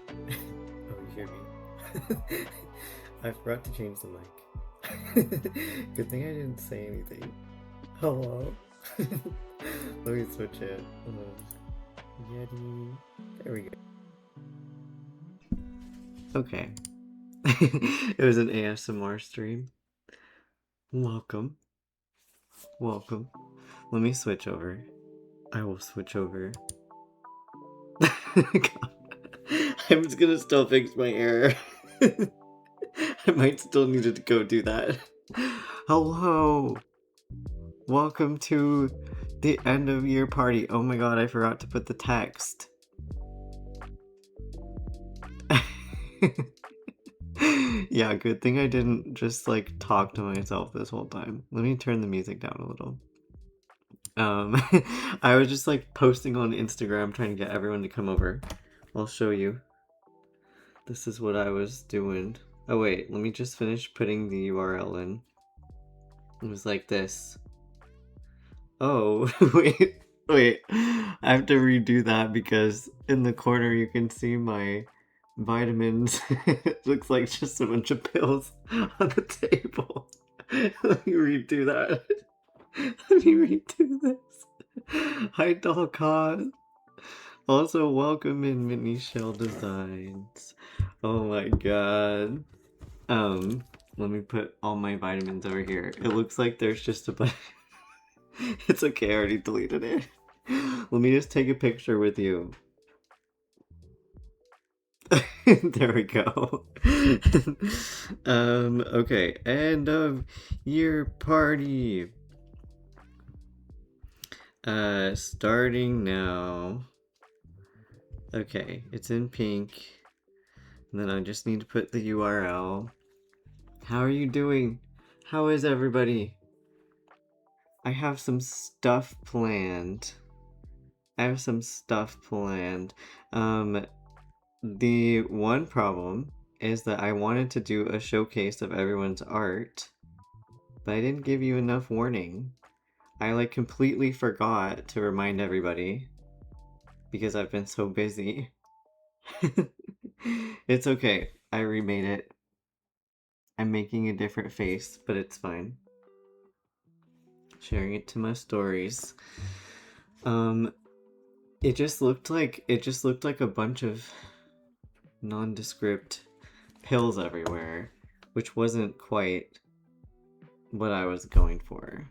Oh, you hear me? I forgot to change the mic. Good thing I didn't say anything. Hello? Let me switch it. Yeti. There we go. Okay. It was an ASMR stream. Welcome. Welcome. Let me switch over. I will switch over. I'm just gonna still fix my error. I might still need to go do that. Hello! Welcome to the end of year party. Oh my god, I forgot to put the text. Yeah, good thing I didn't just like talk to myself this whole time. Let me turn the music down a little. I was just like posting on Instagram trying to get everyone to come over. I'll show you. This is what I was doing. Oh wait, let me just finish putting the URL in. It was like this. Oh, wait. I have to redo that because in the corner you can see my vitamins. It looks like just a bunch of pills on the table. Let me redo that. Let me redo this. Hi, Dalcon. Also, welcome in Mini Shell Designs. Oh my god. Let me put all my vitamins over here. It looks like there's just a bunch. It's okay, I already deleted it. Let me just take a picture with you. There we go. Okay, end of year party. Starting now. Okay, it's in pink. And then I just need to put the URL. How are you doing? How is everybody? I have some stuff planned. The one problem is that I wanted to do a showcase of everyone's art, but I didn't give you enough warning. I like completely forgot to remind everybody because I've been so busy. It's okay. I remade it. I'm making a different face, but it's fine. Sharing it to my stories. It just looked like a bunch of nondescript pills everywhere, which wasn't quite what I was going for.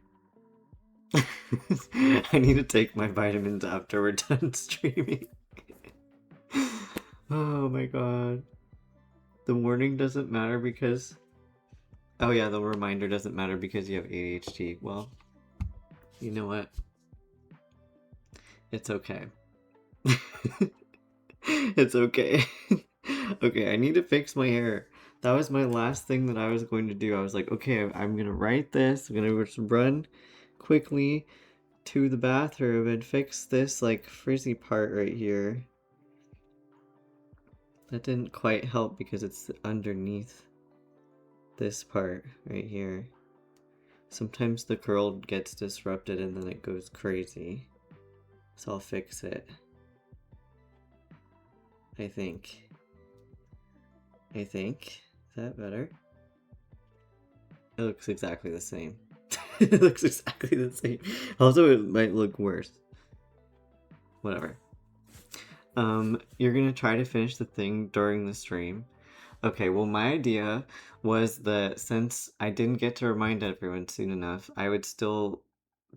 I need to take my vitamins after we're done streaming. Oh my god. The warning doesn't matter because... Oh yeah, the reminder doesn't matter because you have ADHD. Well, you know what? It's okay. It's okay. Okay, I need to fix my hair. That was my last thing that I was going to do. I was like, okay, I'm gonna write this. I'm gonna just run quickly to the bathroom and fix this like frizzy part right here. That didn't quite help because it's underneath this part right here. Sometimes the curl gets disrupted and then it goes crazy. So I'll fix it. I think. Is that better? It looks exactly the same. It looks exactly the same. Also, it might look worse. Whatever. You're gonna try to finish the thing during the stream. Okay, well, my idea was that since I didn't get to remind everyone soon enough, I would still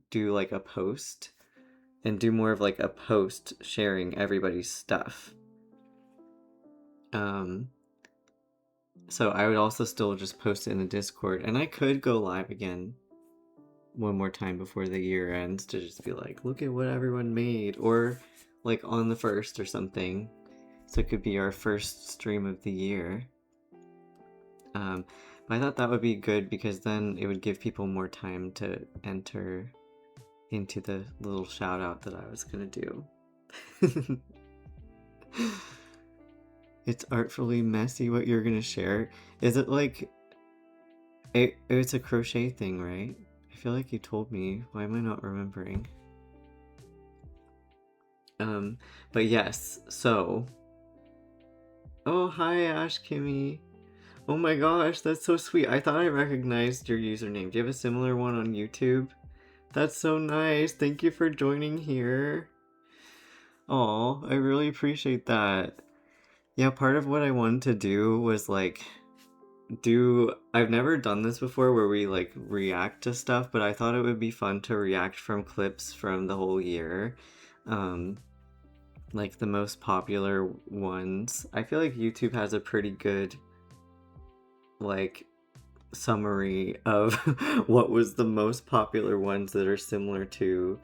do like a post and do more of like a post sharing everybody's stuff. So I would also still just post it in the Discord, and I could go live again one more time before the year ends to just be like, look at what everyone made, or like on the 1st or something. So it could be our first stream of the year. But I thought that would be good because then it would give people more time to enter into the little shout out that I was gonna do. It's artfully messy what you're gonna share. Is it like it's a crochet thing, right? I feel like you told me. Why am I not remembering? But yes, so Oh, hi, Ash Kimmy. Oh my gosh, that's so sweet. I thought I recognized your username. Do you have a similar one on YouTube? That's so nice. Thank you for joining here. Oh, I really appreciate that. Yeah, part of what I wanted to do was like I've never done this before where we like react to stuff, but I thought it would be fun to react from clips from the whole year. Um like the most popular ones. I feel like YouTube has a pretty good like summary of what was the most popular ones that are similar to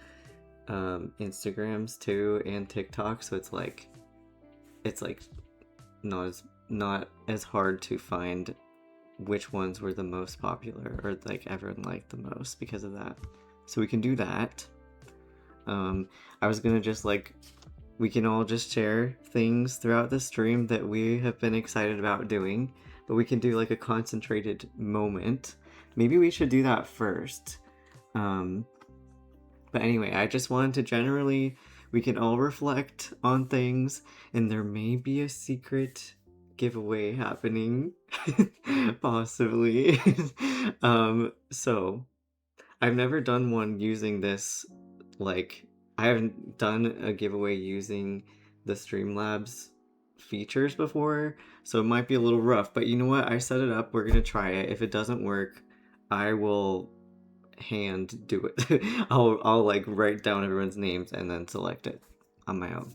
Instagrams too and TikTok, so it's like not as hard to find which ones were the most popular or like everyone liked the most because of that. So we can do that. I was gonna just like we can all just share things throughout the stream that we have been excited about doing, but we can do like a concentrated moment. Maybe we should do that first. Um, but anyway, I just wanted to generally, we can all reflect on things, and there may be a secret giveaway happening, possibly. So I've never done one using this, like, I haven't done a giveaway using the Streamlabs features before, so it might be a little rough, but you know what? I set it up, we're gonna try it. If it doesn't work, I will hand do it. I'll like write down everyone's names and then select it on my own.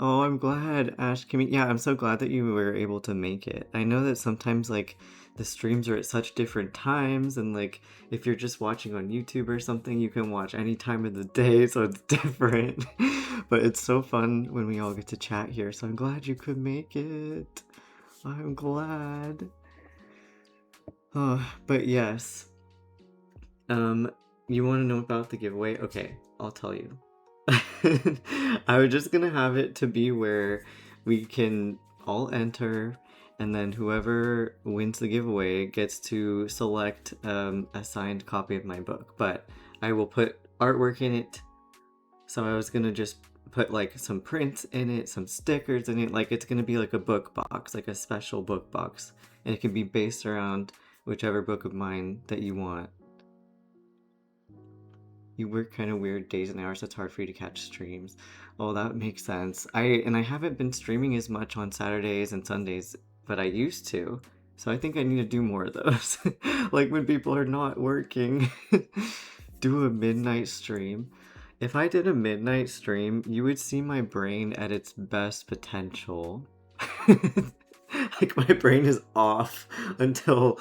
Oh, I'm glad, Ash. Yeah, I'm so glad that you were able to make it. I know that sometimes, like, the streams are at such different times, and, like, if you're just watching on YouTube or something, you can watch any time of the day, so it's different. But it's so fun when we all get to chat here, so I'm glad you could make it. I'm glad. Oh, but yes. You want to know about the giveaway? Okay, I'll tell you. I was just gonna have it to be where we can all enter, and then whoever wins the giveaway gets to select a signed copy of my book. But I will put artwork in it. So I was gonna just put like some prints in it, some stickers in it. Like it's gonna be like a book box, like a special book box, and it can be based around whichever book of mine that you want. You work kind of weird days and hours, so it's hard for you to catch streams. Oh, that makes sense. I haven't been streaming as much on Saturdays and Sundays, but I used to. So I think I need to do more of those. Like when people are not working. Do a midnight stream. If I did a midnight stream, you would see my brain at its best potential. Like my brain is off until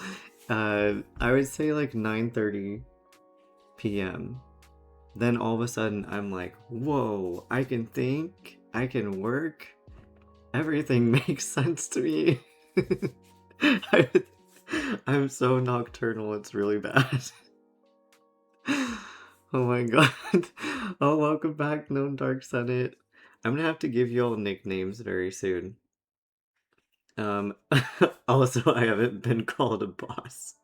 I would say like 9:30 p.m. Then all of a sudden I'm like, whoa, I can think, I can work, everything makes sense to me. I, I'm so nocturnal, it's really bad. Oh my god. Oh, welcome back, Known Dark Senate. I'm gonna have to give you all nicknames very soon. Also, I haven't been called a boss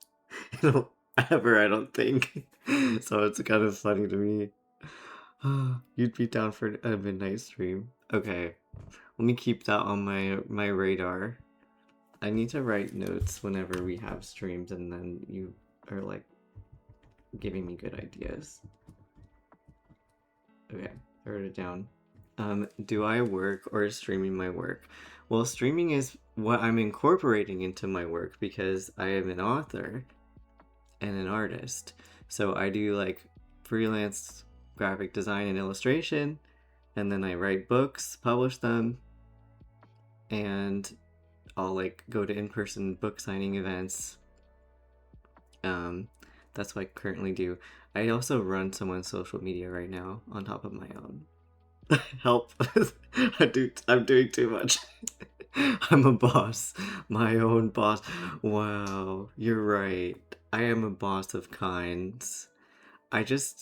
ever, I don't think. So it's kind of funny to me. You'd be down for a midnight stream. Okay, let me keep that on my radar. I need to write notes whenever we have streams, and then you are like giving me good ideas. Okay, I wrote it down. Do I work or is streaming my work? Well, streaming is what I'm incorporating into my work because I am an author and an artist. So I do like freelance graphic design and illustration, and then I write books, publish them, and I'll like go to in-person book signing events. That's what I currently do. I also run someone's social media right now on top of my own. Help. I'm doing too much. I'm a boss. My own boss. Wow, you're right. I am a boss of kinds. The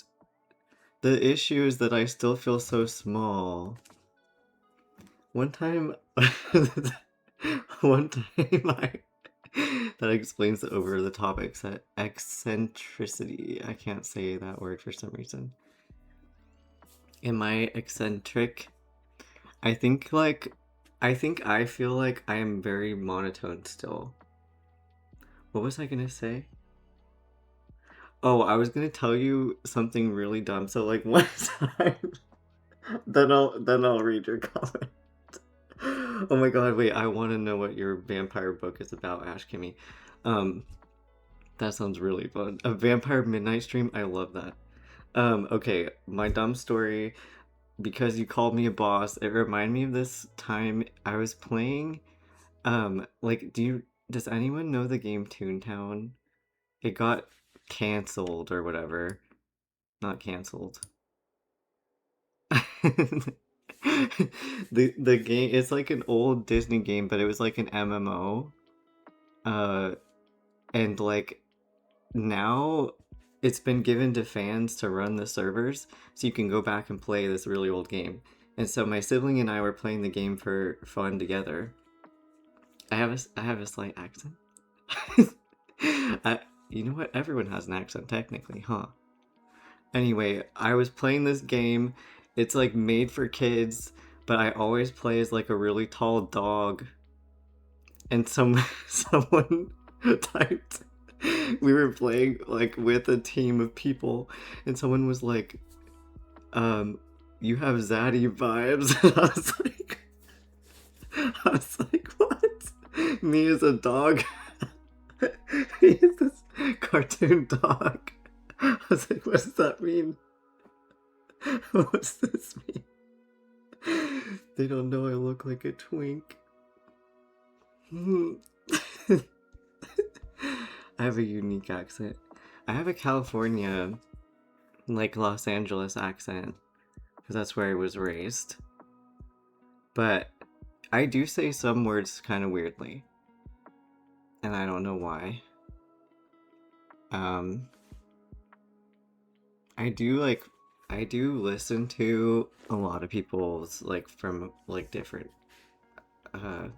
issue is that I still feel so small. One time, one time that explains the over the top eccentricity. I can't say that word for some reason. Am I eccentric? I think like I think I feel like I am very monotone still. What was I gonna say? Oh, I was gonna tell you something really dumb. So like one time, then I'll read your comment. Oh my god, wait, I want to know what your vampire book is about, Ash Kimmy. Um, that sounds really fun. A vampire midnight stream, I love that. Okay, my dumb story, because you called me a boss, it reminded me of this time I was playing, like, does anyone know the game Toontown? It got canceled or whatever. Not canceled. The game, it's like an old Disney game, but it was like an MMO. Uh, and like now it's been given to fans to run the servers, so you can go back and play this really old game. And so my sibling and I were playing the game for fun together. I have a slight accent. You know what? Everyone has an accent technically, huh? Anyway, I was playing this game. It's like made for kids, but I always play as like a really tall dog. And someone typed, we were playing like with a team of people, and someone was like, you have Zaddy vibes. And I was like, what? Me as a dog? Me as this cartoon dog? I was like, what does that mean? What does this mean? They don't know I look like a twink. I have a unique accent. I have a California, like Los Angeles accent, because that's where I was raised. But I do say some words kind of weirdly, and I don't know why. Um, I do listen to a lot of people's like from like different uh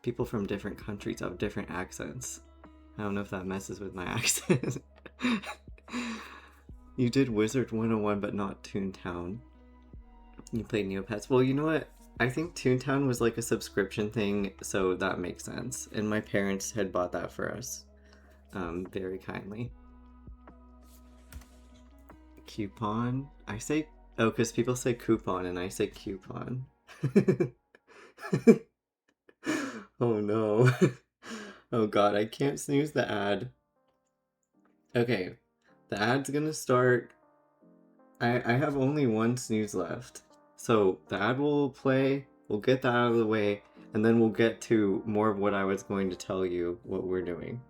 people from different countries have different accents. I don't know if that messes with my accent. You did Wizard 101 but not Toontown. You played Neopets. Well, you know what? I think Toontown was like a subscription thing, so that makes sense. And my parents had bought that for us, very kindly. Coupon? I say, oh, because people say coupon and I say coupon. Oh no. Oh god, I can't snooze the ad. Okay, the ad's gonna start. I have only one snooze left. So the ad will play, we'll get that out of the way, and then we'll get to more of what I was going to tell you what we're doing.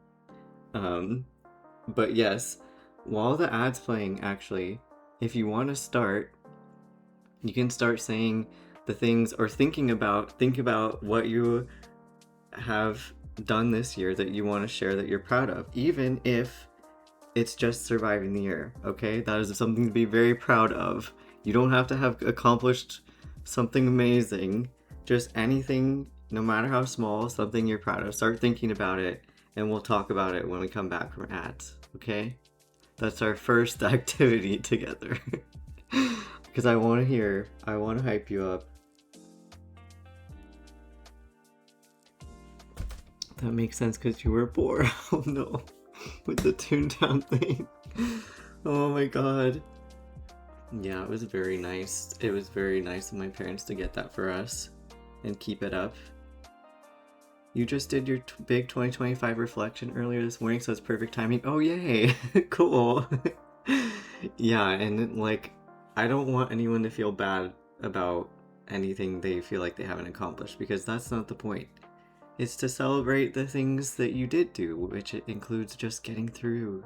But yes, while the ad's playing, actually, if you want to start, you can start saying the things or think about what you have done this year that you want to share that you're proud of, even if it's just surviving the year, okay? That is something to be very proud of. You don't have to have accomplished something amazing. Just anything, no matter how small, something you're proud of. Start thinking about it, and we'll talk about it when we come back from ads, okay? That's our first activity together. Because I want to hype you up. That makes sense because you were poor. Oh no. With the Toontown thing. Oh my god. Yeah, it was very nice. It was very nice of my parents to get that for us and keep it up. You just did your big 2025 reflection earlier this morning, so it's perfect timing. Oh, yay! Cool. Yeah, and like, I don't want anyone to feel bad about anything they feel like they haven't accomplished, because that's not the point. It's to celebrate the things that you did do, which includes just getting through.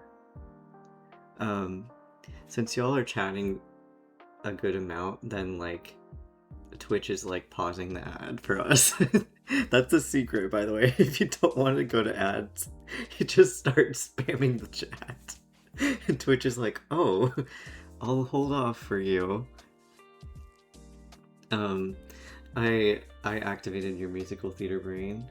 Since y'all are chatting a good amount, then like Twitch is like pausing the ad for us. That's a secret, by the way. If you don't want to go to ads, you just start spamming the chat. And Twitch is like, oh, I'll hold off for you. I activated your musical theater brain.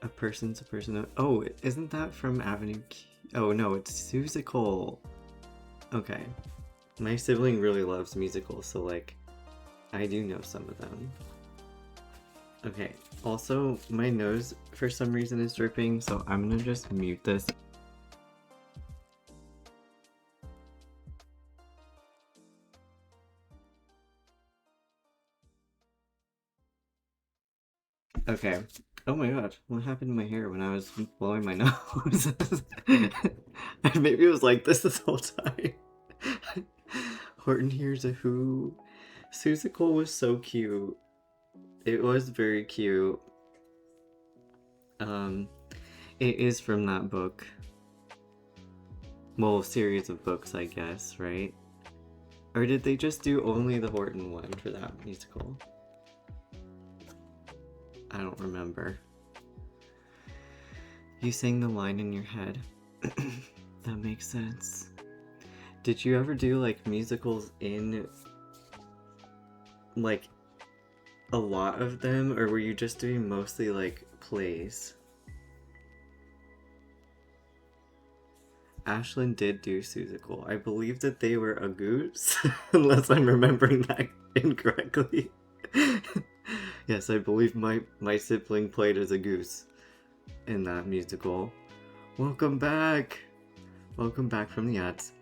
A person's a person. Oh, isn't that from Avenue Q? Oh no, it's Seussical. Okay. My sibling really loves musicals, so like, I do know some of them. Okay, Also, my nose for some reason is dripping, so I'm gonna just mute this. Okay. Oh my god, what happened to my hair when I was blowing my nose? Maybe it was like this whole time. Horton Hears a Who. Susical was so cute. It was very cute. It is from that book. Well, series of books, I guess, right? Or did they just do only the Horton one for that musical? I don't remember. You sang the line in your head. That makes sense. Did you ever do like musicals in like a lot of them, or were you just doing mostly like plays? Ashlyn did do Susical. I believe that they were a goose, unless I'm remembering that incorrectly. Yes, I believe my sibling played as a goose in that musical. Welcome back! Welcome back from the ads.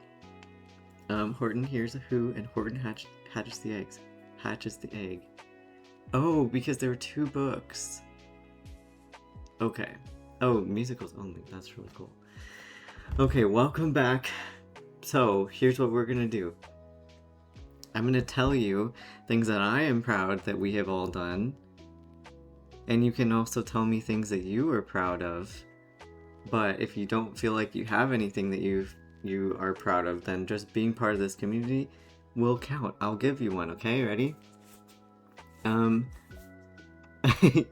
Horton Hears a Who and Horton hatches the eggs. Hatches the egg. Oh, because there were 2 books. Okay. Oh, musicals only. That's really cool. Okay, welcome back. So, here's what we're gonna do. I'm gonna tell you things that I am proud that we have all done. And you can also tell me things that you are proud of. But if you don't feel like you have anything that you are proud of, then just being part of this community will count. I'll give you one, okay? Ready?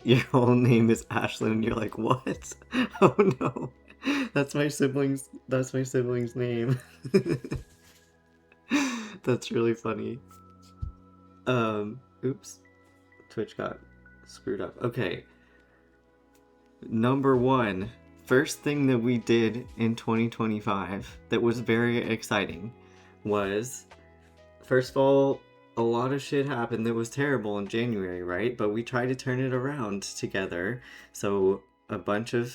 Your whole name is Ashlyn and you're like, what? Oh no. That's my sibling's name. That's really funny. Oops. Twitch got screwed up. Okay. Number 1. First thing that we did in 2025 that was very exciting was, first of all, a lot of shit happened that was terrible in January, right? But we tried to turn it around together. So a bunch of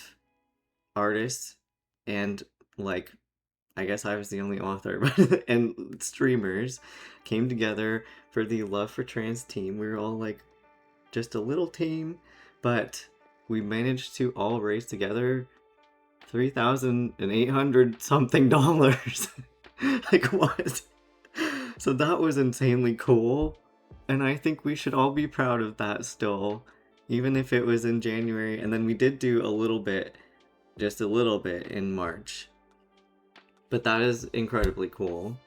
artists and like, I guess I was the only author, but and streamers came together for the Love for Trans team. We were all like just a little team, but we managed to all raise together $3,800 something dollars. Like, what? So that was insanely cool, and I think we should all be proud of that still, even if it was in January. And then we did do a little bit, just a little bit in March, but that is incredibly cool.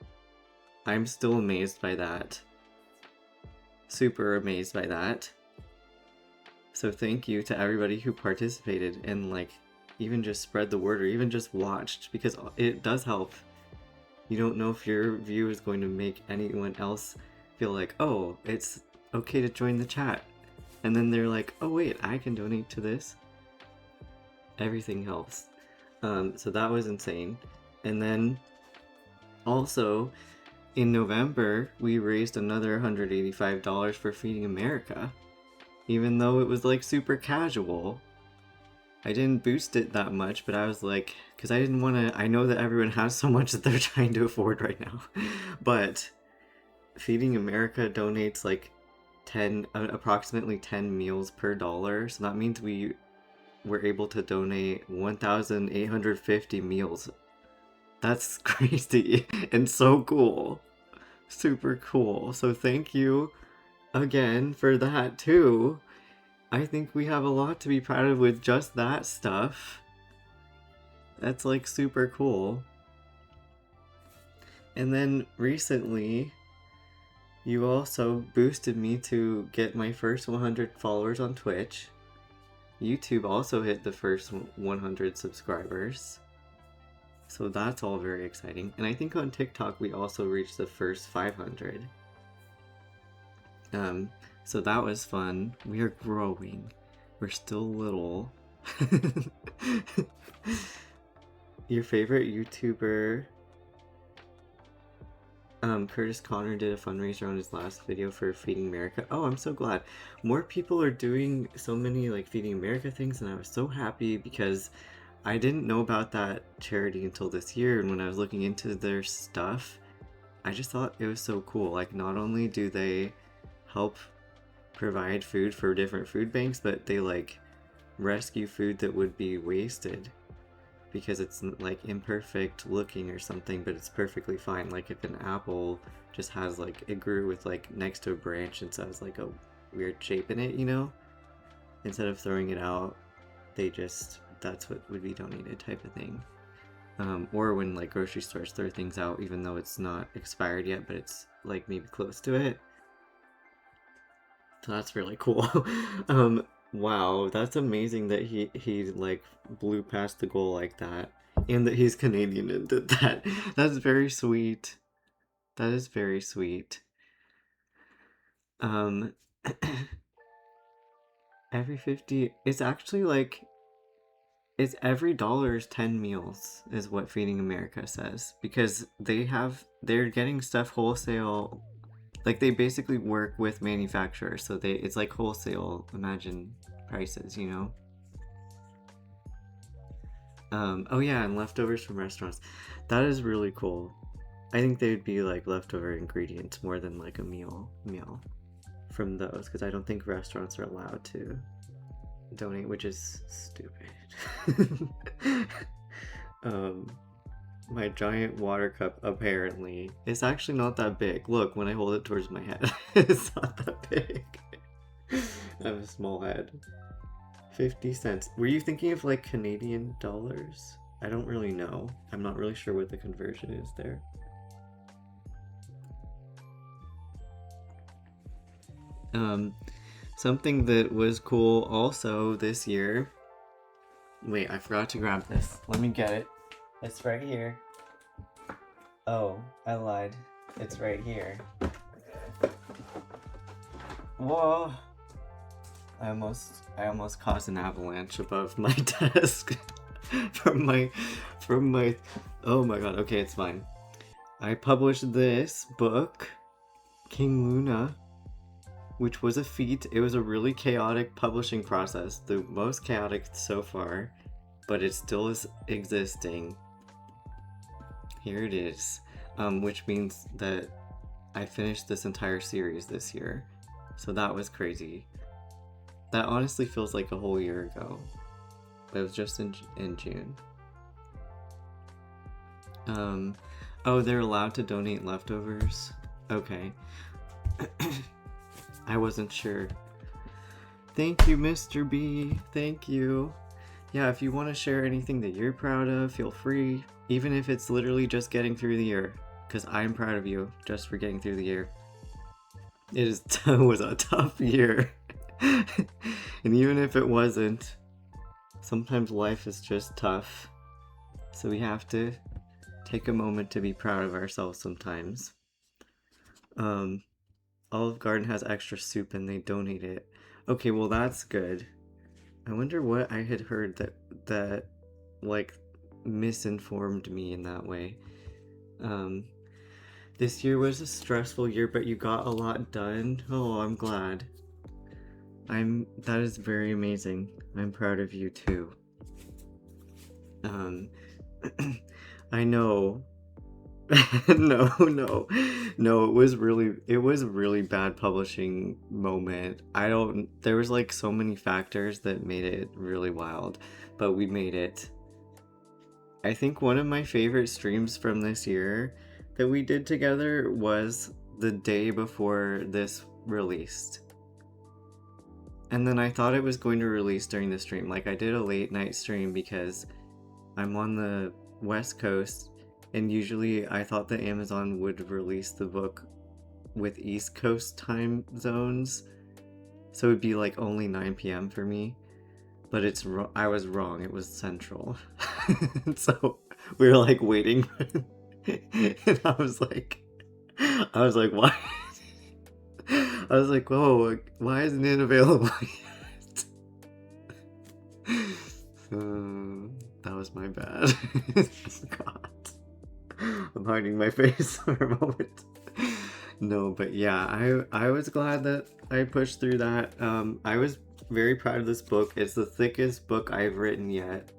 I'm still amazed by that. Super amazed by that. So thank you to everybody who participated and like even just spread the word or even just watched, because it does help. You don't know if your view is going to make anyone else feel like, oh, it's okay to join the chat. And then they're like, oh wait, I can donate to this. Everything helps. So that was insane. And then also in November, we raised another $185 for Feeding America. Even though it was like super casual. I didn't boost it that much, but I was like, because I didn't want to, I know that everyone has so much that they're trying to afford right now, but Feeding America donates like approximately 10 meals per dollar, so that means we were able to donate 1,850 meals. That's crazy and so cool. Super cool. So thank you again for that too. I think we have a lot to be proud of with just that stuff. That's like super cool. And then recently, you also boosted me to get my first 100 followers on Twitch. YouTube also hit the first 100 subscribers. So that's all very exciting. And I think on TikTok we also reached the first 500. So that was fun. We are growing. We're still little. Your favorite YouTuber? Curtis Connor did a fundraiser on his last video for Feeding America. Oh, I'm so glad. More people are doing so many like Feeding America things, and I was so happy because I didn't know about that charity until this year, and when I was looking into their stuff, I just thought it was so cool. Like, not only do they help provide food for different food banks, but they like rescue food that would be wasted because it's like imperfect looking or something, but it's perfectly fine. Like if an apple just has like it grew with like next to a branch and so has like a weird shape in it, you know, instead of throwing it out, they just that's what would be donated type of thing. Or when like grocery stores throw things out even though it's not expired yet, but it's like maybe close to it. So that's really cool. Wow, that's amazing that he like blew past the goal like that, and that he's Canadian and did that. That's very sweet. That is very sweet. Um, every 50, it's actually like it's every dollar is 10 meals is what Feeding America says because they're getting stuff wholesale. Like they basically work with manufacturers, so it's like wholesale, imagine prices, you know. Oh yeah, and leftovers from restaurants. That is really cool. I think they would be like leftover ingredients more than like a meal from those because I don't think restaurants are allowed to donate, which is stupid. um, my giant water cup apparently is actually not that big. Look, when I hold it towards my head, it's not that big. I have a small head. 50 cents. Were you thinking of like Canadian dollars? I don't really know. I'm not really sure what the conversion is there. Something that was cool also this year. Wait, I forgot to grab this. Let me get it. It's right here. Oh, I lied. It's right here. Whoa! I almost caused an avalanche above my desk from my oh my god. Okay, it's fine. I published this book, King Luna, which was a feat. It was a really chaotic publishing process, the most chaotic so far, but it still is existing. Here it is, which means that I finished this entire series this year, so that was crazy. That honestly feels like a whole year ago, but it was just in June. Oh, they're allowed to donate leftovers? Okay. I wasn't sure. Thank you, Mr. B. Thank you. Yeah, if you want to share anything that you're proud of, feel free. Even if it's literally just getting through the year. Because I'm proud of you just for getting through the year. It was a tough year. And even if it wasn't, sometimes life is just tough. So we have to take a moment to be proud of ourselves sometimes. Olive Garden has extra soup and they donate it. Okay, well that's good. I wonder what I had heard that like misinformed me in that way. This year was a stressful year, but you got a lot done. Oh, I'm glad. That is very amazing. I'm proud of you too. I know. No. It was a really bad publishing moment. There was like so many factors that made it really wild, but we made it. I think one of my favorite streams from this year that we did together was the day before this released. And then I thought it was going to release during the stream. Like I did a late night stream because I'm on the West Coast, and usually I thought that Amazon would release the book with East Coast time zones. So it'd be like only 9 p.m. for me. But I was wrong. It was Central. So we were like waiting. And I was like, why? I was like, whoa, why isn't it available yet? So that was my bad. I forgot hiding my face for a moment. No, but yeah, I was glad that I pushed through that. I was very proud of this book. It's the thickest book I've written yet.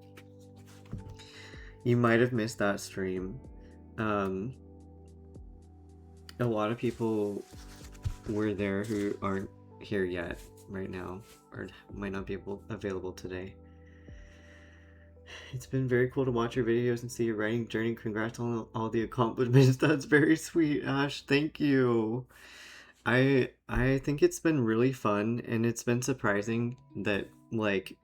You might have missed that stream. A lot of people were there who aren't here yet right now, or might not be available today. It's been very cool to watch your videos and see your writing journey. Congrats on all the accomplishments. That's very sweet, Ash. Thank you. I think it's been really fun, and it's been surprising that like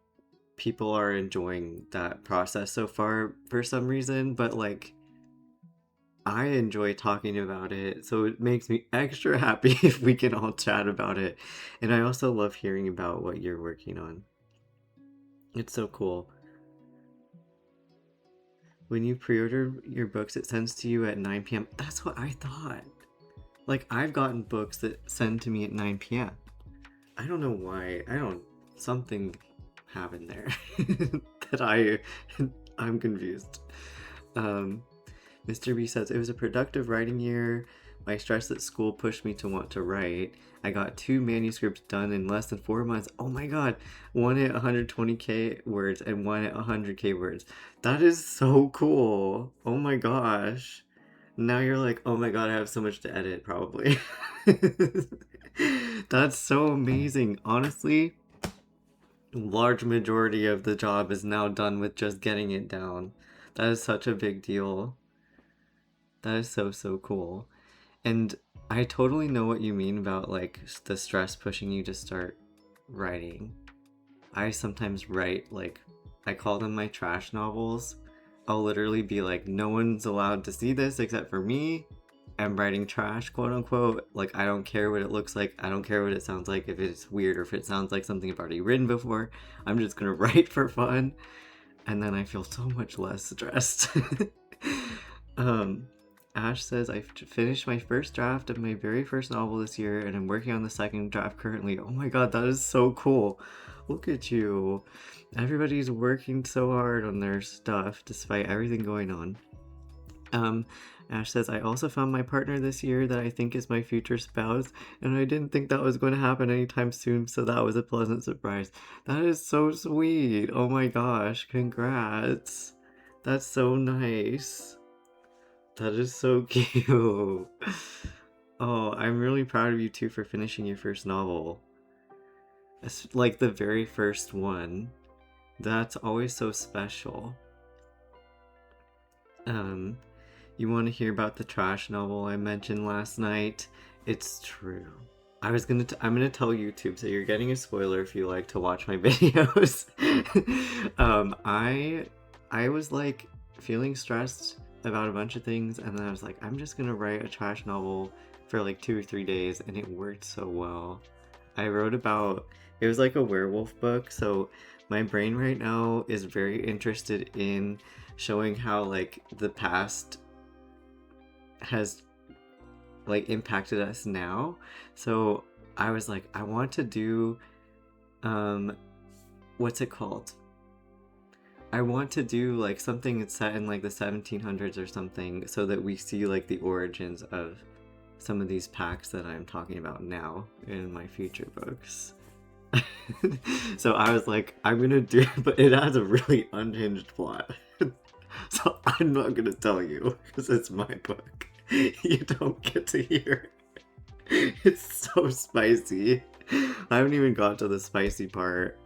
people are enjoying that process so far for some reason, but like I enjoy talking about it, so it makes me extra happy if we can all chat about it. And I also love hearing about what you're working on. It's so cool. When you pre-order your books, it sends to you at 9 p.m. That's what I thought. Like, I've gotten books that send to me at 9 p.m. I don't know why. Something happened there that I'm confused. Mr. B says, it was a productive writing year. My stress at school pushed me to want to write. I got 2 manuscripts done in less than 4 months. Oh my god. One at 120k words and one at 100k words. That is so cool. Oh my gosh. Now you're like, oh my god, I have so much to edit, probably. That's so amazing. Honestly, large majority of the job is now done with just getting it down. That is such a big deal. That is so, so cool. And I totally know what you mean about like the stress pushing you to start writing. I sometimes write like, I call them my trash novels. I'll literally be like, no one's allowed to see this except for me. I'm writing trash, quote unquote. Like, I don't care what it looks like. I don't care what it sounds like. If it's weird or if it sounds like something I've already written before, I'm just gonna write for fun. And then I feel so much less stressed. Ash says, I finished my first draft of my very first novel this year, and I'm working on the second draft currently. Oh my god, that is so cool. Look at you. Everybody's working so hard on their stuff despite everything going on. Ash says, I also found my partner this year that I think is my future spouse, and I didn't think that was going to happen anytime soon, so that was a pleasant surprise. That is so sweet. Oh my gosh, congrats. That's so nice. That is so cute. Oh, I'm really proud of you too for finishing your first novel. It's like the very first one. That's always so special. You want to hear about the trash novel I mentioned last night? It's true. I'm gonna tell YouTube, so you're getting a spoiler if you like to watch my videos. I was like feeling stressed about a bunch of things, and then I was like, I'm just gonna write a trash novel for like 2 or 3 days, and it worked so well. I wrote about, it was like a werewolf book, so my brain right now is very interested in showing how like the past has like impacted us now. So I was like, I want to do what's it called? I want to do like something that's set in like the 1700s or something, so that we see like the origins of some of these packs that I'm talking about now in my future books. So I was like, I'm gonna do it, but it has a really unhinged plot. So I'm not gonna tell you because it's my book. You don't get to hear. It's so spicy. I haven't even got to the spicy part.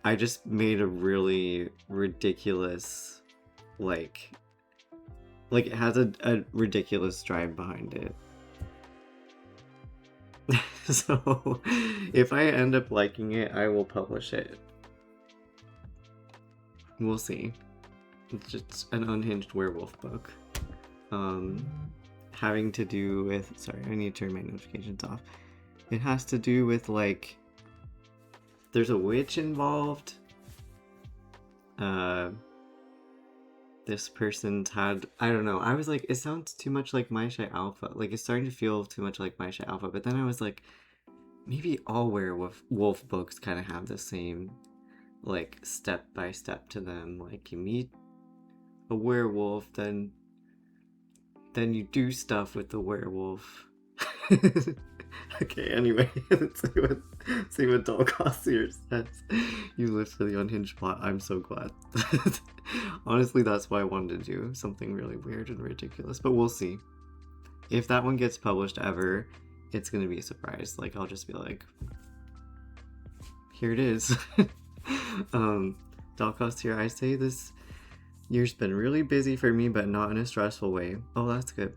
I just made a really ridiculous, like it has a ridiculous drive behind it. So if I end up liking it, I will publish it. We'll see. It's just an unhinged werewolf book. Having to do with, sorry, I need to turn my notifications off. It has to do with like, there's a witch involved. This person's had, I don't know, I was like, it sounds too much like Maisha Alpha. Like, it's starting to feel too much like Maisha Alpha, but then I was like, maybe all werewolf books kind of have the same, like, step by step to them. Like, you meet a werewolf, then then you do stuff with the werewolf. Okay, anyway, let's see what Doll Costier says. You lived for the unhinged plot. I'm so glad. Honestly, that's why I wanted to do something really weird and ridiculous, but we'll see. If that one gets published ever, it's gonna be a surprise. Like, I'll just be like, here it is. Doll Costier, I say this year's been really busy for me, but not in a stressful way. Oh, that's good.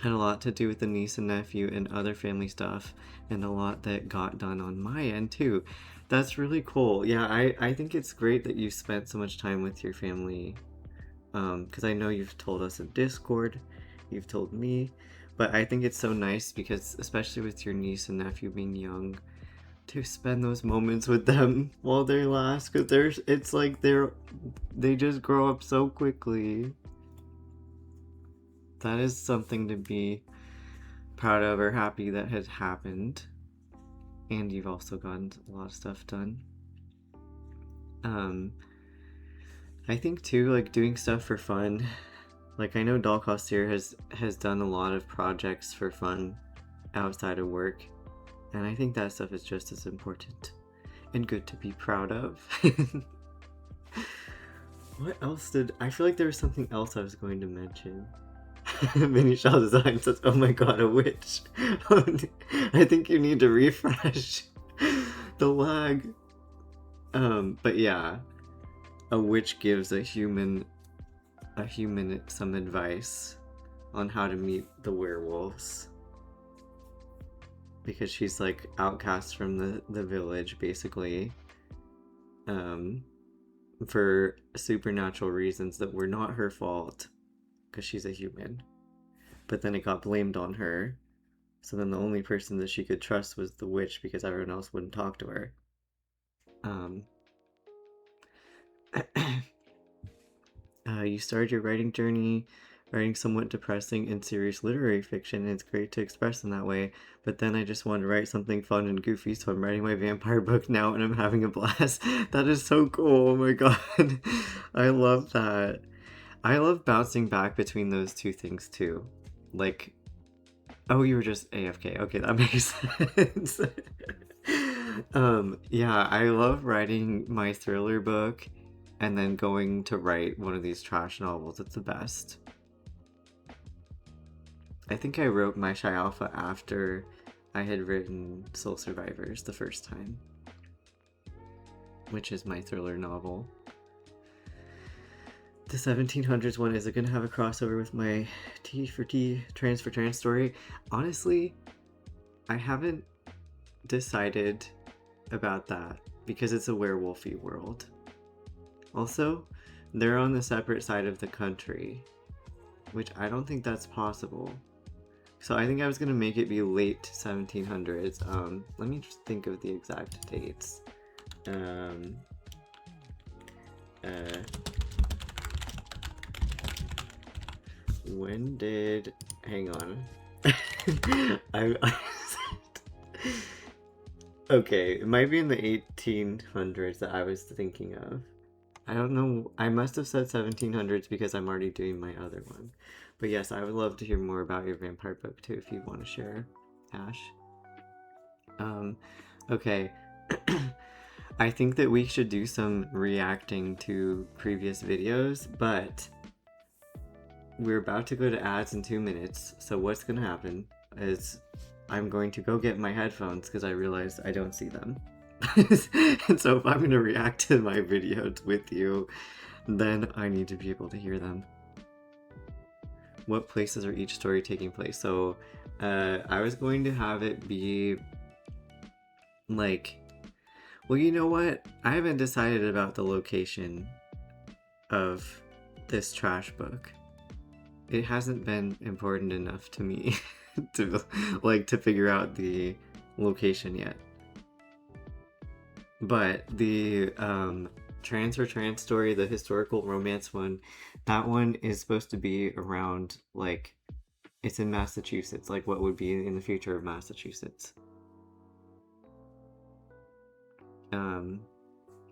Had a lot to do with the niece and nephew and other family stuff, and a lot that got done on my end too. That's really cool. Yeah, I think it's great that you spent so much time with your family, because I know you've told us in Discord, you've told me, but I think it's so nice because, especially with your niece and nephew being young, to spend those moments with them while they last, because it's like they just grow up so quickly. That is something to be proud of or happy that has happened. And you've also gotten a lot of stuff done. I think too, like, doing stuff for fun. Like, I know Doll Costier has done a lot of projects for fun outside of work. And I think that stuff is just as important and good to be proud of. What else I feel like there was something else I was going to mention. Mini Shaw Design says, oh my god, a witch. I think you need to refresh the lag. But yeah, a witch gives a human some advice on how to meet the werewolves. Because she's like outcast from the village, basically. For supernatural reasons that were not her fault. Because she's a human. But then it got blamed on her. So then the only person that she could trust was the witch because everyone else wouldn't talk to her. You started your writing journey writing somewhat depressing and serious literary fiction, and it's great to express in that way. But then I just wanted to write something fun and goofy, so I'm writing my vampire book now and I'm having a blast. That is so cool. Oh my god. I love that. I love bouncing back between those two things too. Like, oh, you were just AFK. Okay, that makes sense. Yeah, I love writing my thriller book and then going to write one of these trash novels. It's the best. I think I wrote my Shy Alpha after I had written Soul Survivors the first time, which is my thriller novel. The 1700s one, is it gonna have a crossover with my T for T Trans for Trans story? Honestly, I haven't decided about that because it's a werewolfy world. Also, they're on the separate side of the country, which I don't think that's possible. So I think I was gonna make it be late 1700s. Let me just think of the exact dates. When did... Hang on. Okay, it might be in the 1800s that I was thinking of. I don't know. I must have said 1700s because I'm already doing my other one. But yes, I would love to hear more about your vampire book too if you want to share, Ash. Okay. I think that we should do some reacting to previous videos, but we're about to go to ads in 2 minutes. So what's gonna happen is I'm going to go get my headphones because I realized I don't see them. And so if I'm going to react to my videos with you, then I need to be able to hear them. What places are each story taking place? So I was going to have it be like, well, you know what? I haven't decided about the location of this trash book. It hasn't been important enough to me to figure out the location yet. But the Trans for Trans story, the historical romance one, that one is supposed to be around, like, it's in Massachusetts, like what would be in the future of Massachusetts.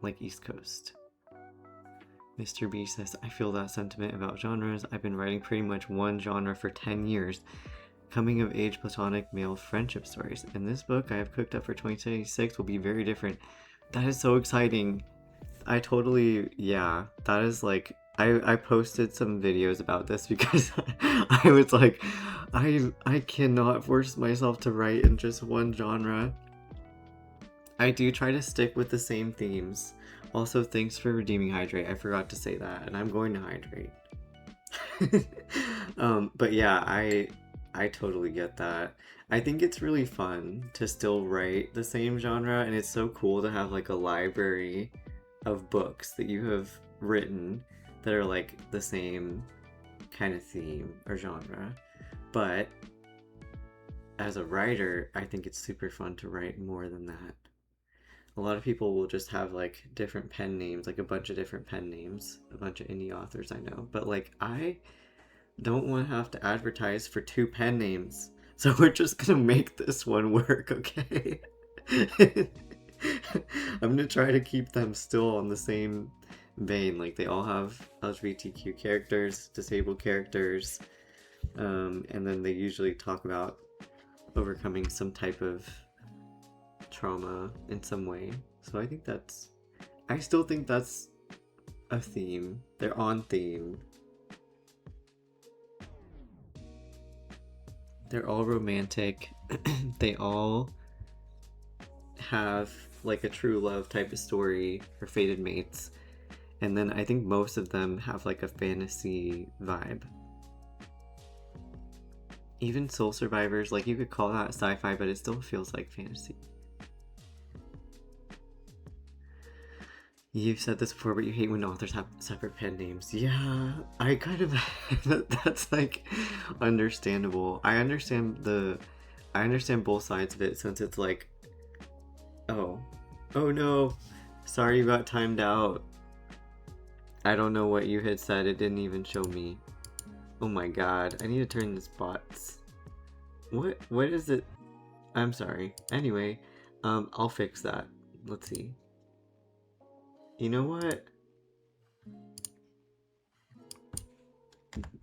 Like East Coast. Mr. B says, I feel that sentiment about genres. I've been writing pretty much one genre for 10 years. Coming of age platonic male friendship stories. And this book I have cooked up for 2026 will be very different. That is so exciting. I totally, yeah, that is like, I posted some videos about this because I was like, I cannot force myself to write in just one genre. I do try to stick with the same themes. Also, thanks for redeeming Hydrate. I forgot to say that, and I'm going to hydrate. But yeah, I totally get that. I think it's really fun to still write the same genre, and it's so cool to have like a library of books that you have written that are like the same kind of theme or genre. But as a writer, I think it's super fun to write more than that. A lot of people will just have like different pen names, like a bunch of different pen names, a bunch of indie authors I know. But like I don't want to have to advertise for two pen names. So we're just gonna make this one work, okay? I'm gonna try to keep them still on the same vein. Like they all have LGBTQ characters, disabled characters, and then they usually talk about overcoming some type of trauma in some way. So I still think that's a theme. They're on theme. They're all romantic. They all have like a true love type of story for fated mates. And then I think most of them have like a fantasy vibe. Even Soul Survivors, like you could call that sci-fi, but it still feels like fantasy. You've said this before, but you hate when authors have separate pen names. Yeah, I kind of that's like understandable. I understand both sides of it since it's like, oh, oh no, sorry you got timed out. I don't know what you had said. It didn't even show me. Oh my god, I need to turn this bots. What is it? I'm sorry. Anyway, I'll fix that. Let's see. You know what?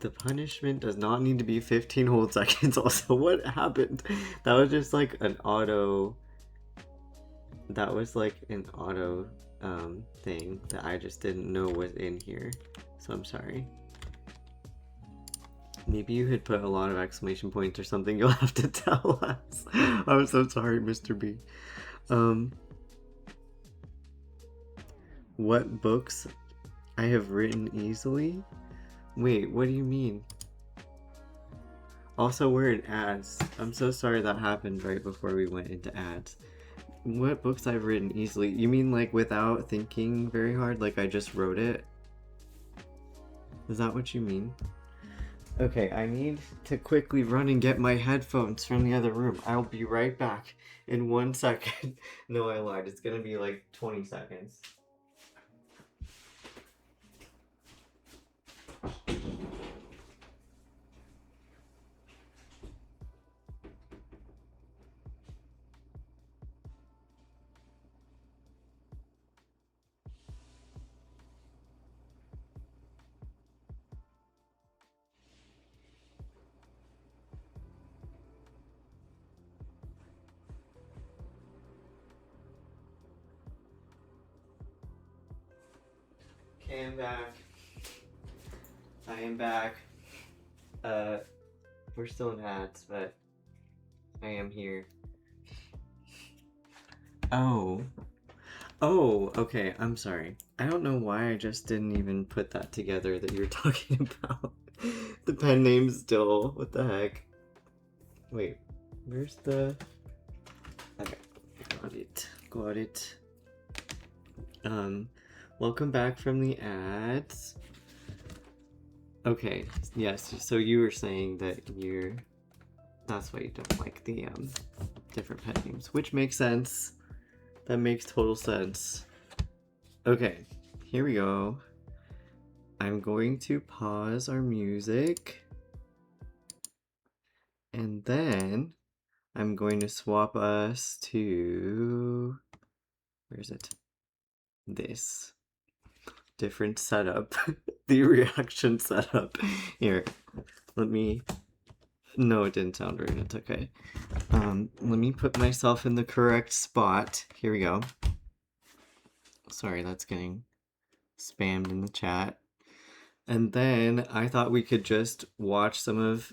The punishment does not need to be 15 whole seconds. Also, what happened? That was just like an auto. That was like an auto thing that I just didn't know was in here. So I'm sorry. Maybe you had put a lot of exclamation points or something. You'll have to tell us. I'm so sorry, Mr. B. What books I have written easily? Wait, what do you mean? Also, we're in ads. I'm so sorry that happened right before we went into ads. What books I've written easily? You mean like without thinking very hard? Like I just wrote it? Is that what you mean? Okay, I need to quickly run and get my headphones from the other room. I'll be right back in 1 second. No, I lied. It's gonna be like 20 seconds. Okay, I'm back. I am back. We're still in ads, but I am here. Oh. Oh, okay, I'm sorry. I don't know why I just didn't even put that together that you're talking about. The pen name still. What the heck? Wait, where's the... Okay, got it. Got it. Welcome back from the ads. Okay, yes, so you were saying that that's why you don't like the, different pen names, which makes sense. That makes total sense. Okay, here we go. I'm going to pause our music. And then I'm going to swap us to... Where is it? This. different setup. The reaction setup. Here, let me... No, it didn't sound right. It's okay. Let me put myself in the correct spot. Here we go. Sorry, that's getting spammed in the chat. And then I thought we could just watch some of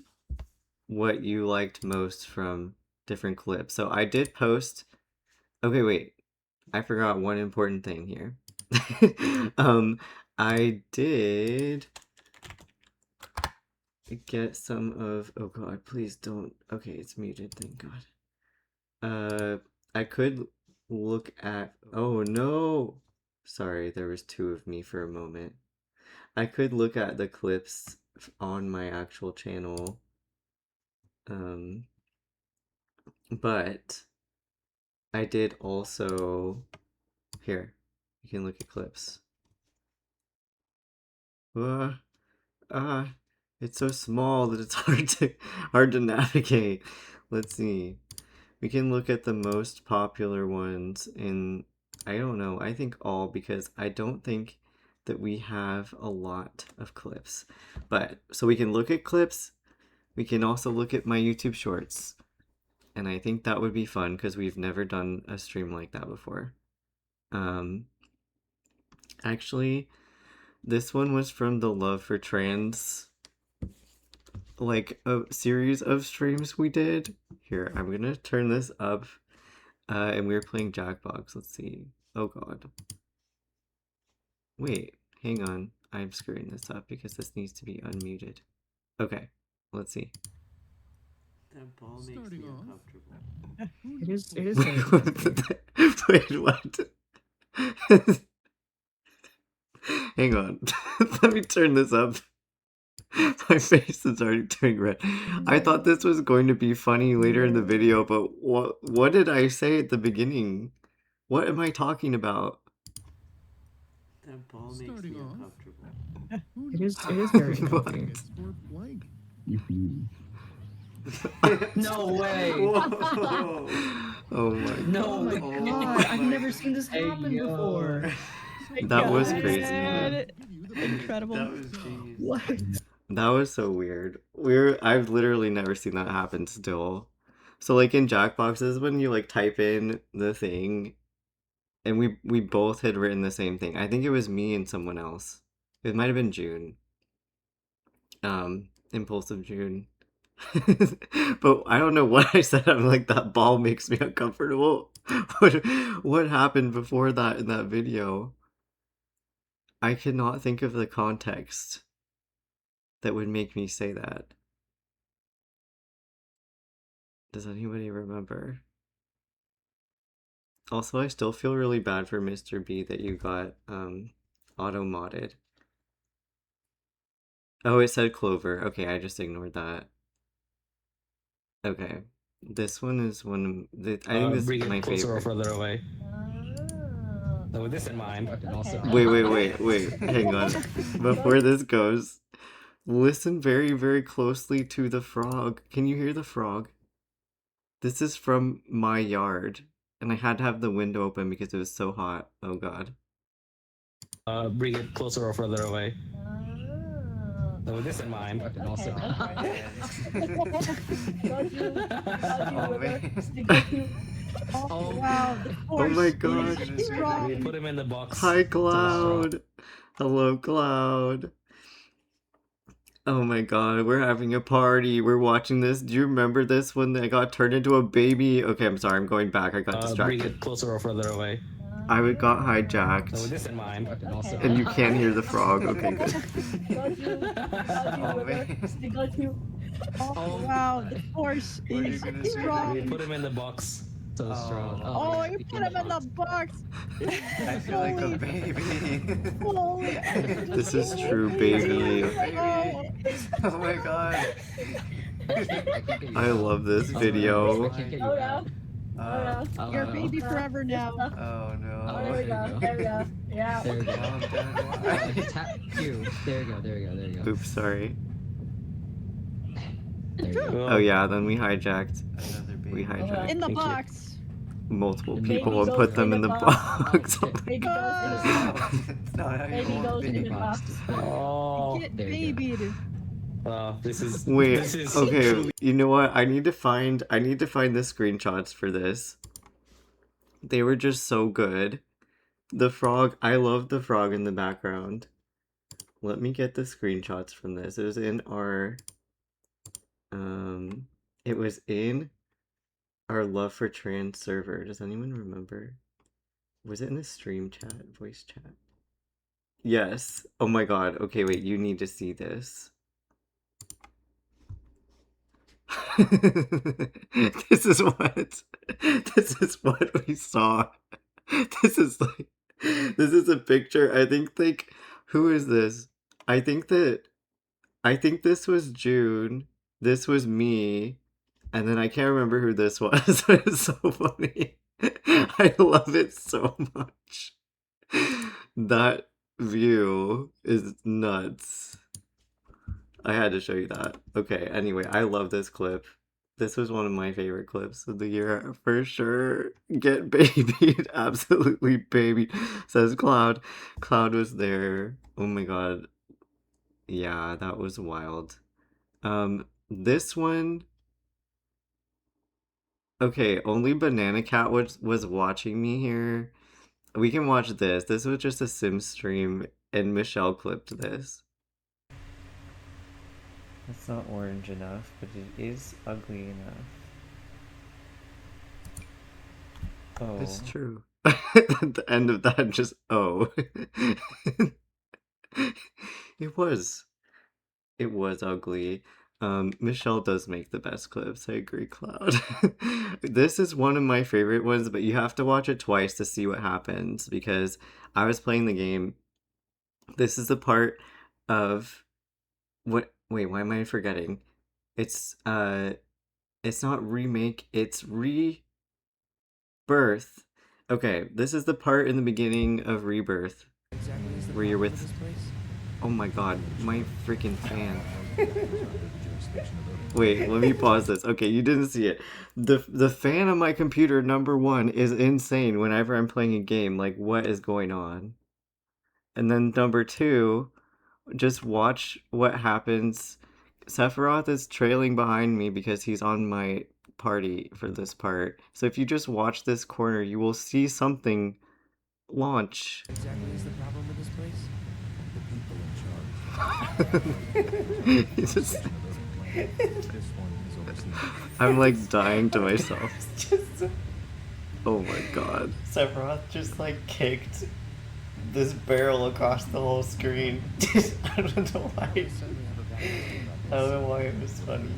what you liked most from different clips. So I did post... Okay, wait. I forgot one important thing here. I did get some of... Oh god, please don't... Okay, it's muted, thank god. I could look at... Oh no! Sorry, there was two of me for a moment. I could look at the clips on my actual channel. But I did also... Here, you can look at clips. It's so small that it's hard to navigate. Let's see. We can look at the most popular ones in, I don't know, I think all, because I don't think that we have a lot of clips. But, so we can look at clips, we can also look at my YouTube shorts. And I think that would be fun, because we've never done a stream like that before. Actually, this one was from the Love for Trans, like, a series of streams we did. Here, I'm gonna turn this up. And we were playing Jackbox. Let's see. Oh god. Wait, hang on. I'm screwing this up because this needs to be unmuted. Okay, let's see. That ball makes me uncomfortable. It is. Wait, what? Hang on. Let me turn this up. My face is already turning red. I thought this was going to be funny later in the video, but what did I say at the beginning? What am I talking about? That ball makes me uncomfortable. It is very uncomfortable. No way! Whoa. Oh my god. No way! God, I've never seen this happen before. That was God. crazy. Incredible. That was genius. What? That was so weird. I've literally never seen that happen still. So like in Jackboxes, when you like type in the thing, and we both had written the same thing. I think it was me and someone else. It might have been June. Impulsive June. But I don't know what I said. I'm like, that ball makes me uncomfortable. What happened before that in that video? I cannot think of the context that would make me say that. Does anybody remember? Also, I still feel really bad for Mr. B that you got auto-modded. Oh, it said Clover. Okay, I just ignored that. Okay. This one is one of the... I think this is my closer or favorite. further away. So with this in mind, also... Wait. Hang on. Before this goes, listen very, very closely to the frog. Can you hear the frog? This is from my yard. And I had to have the window open because it was so hot. Oh god. Bring it closer or further away. So with this in mind, also... Oh wow. Oh my god. Put him in the box. Hi, Cloud. Hello, Cloud. Oh my god, we're having a party. We're watching this. Do you remember this when I got turned into a baby? Okay, I'm sorry, I'm going back. I got distracted. Bring it closer or further away. I got hijacked. So with this in mind, also... And you can't hear the frog. Okay, good. Got you. Oh wow, the force is strong. Put him in the box. So strong. Oh, you put him in the box. I feel like a baby. Holy. This is true, baby. Oh my god. I love this video. You're a baby forever now. Oh no. Oh, there we go. There we go. Yeah. There we go. Tap you. There we go. Oops, sorry. There you go. Oh yeah, then we hijacked. We hijacked. In the Thank you. box. multiple The people baby and goes put them in in the the box. box. Oh my Baby goes in the Ah, box. It's not how you Baby want goes it. in the box. box. Oh, get There you go. babied. Wait, this is okay, truly you know what? I need to find the screenshots for this. They were just so good. The frog, I love the frog in the background. Let me get the screenshots from this. It was in our it was in our Love for Trans server. Does anyone remember? Was it in the stream chat, voice chat? Yes. Oh my god. Okay, wait, you need to see this. This is what we saw. This is like this is a picture. I think like who is this? I think this was June. This was me. And then I can't remember who this was. It's so funny. I love it so much. That view is nuts. I had to show you that. Okay, anyway, I love this clip. This was one of my favorite clips of the year for sure. Get babied, absolutely baby, says Cloud. Cloud was there. Oh my god. Yeah, that was wild. This one. Okay, only Banana Cat was watching me here. We can watch this. This was just a sim stream, and Michelle clipped this. It's not orange enough, but it is ugly enough. Oh. It's true. The end of that just oh. It was. It was ugly. Michelle does make the best clips. I agree, Cloud. This is one of my favorite ones, but you have to watch it twice to see what happens because I was playing the game. This is the part of what wait, why am I forgetting? It's not remake, it's rebirth. Okay, this is the part in the beginning of Rebirth where you're with oh my god, my freaking fan. Wait, let me pause this. Okay, you didn't see it. The fan on my computer number 1 is insane whenever I'm playing a game. Like, what is going on? And then number 2, just watch what happens. Sephiroth is trailing behind me because he's on my party for this part. So if you just watch this corner, you will see something launch. Exactly is the problem with this place? The people in charge. He's just- This one is overseen. I'm like dying to myself. Oh my god. Sephiroth just like kicked this barrel across the whole screen. I don't know why. I don't know why it was funny.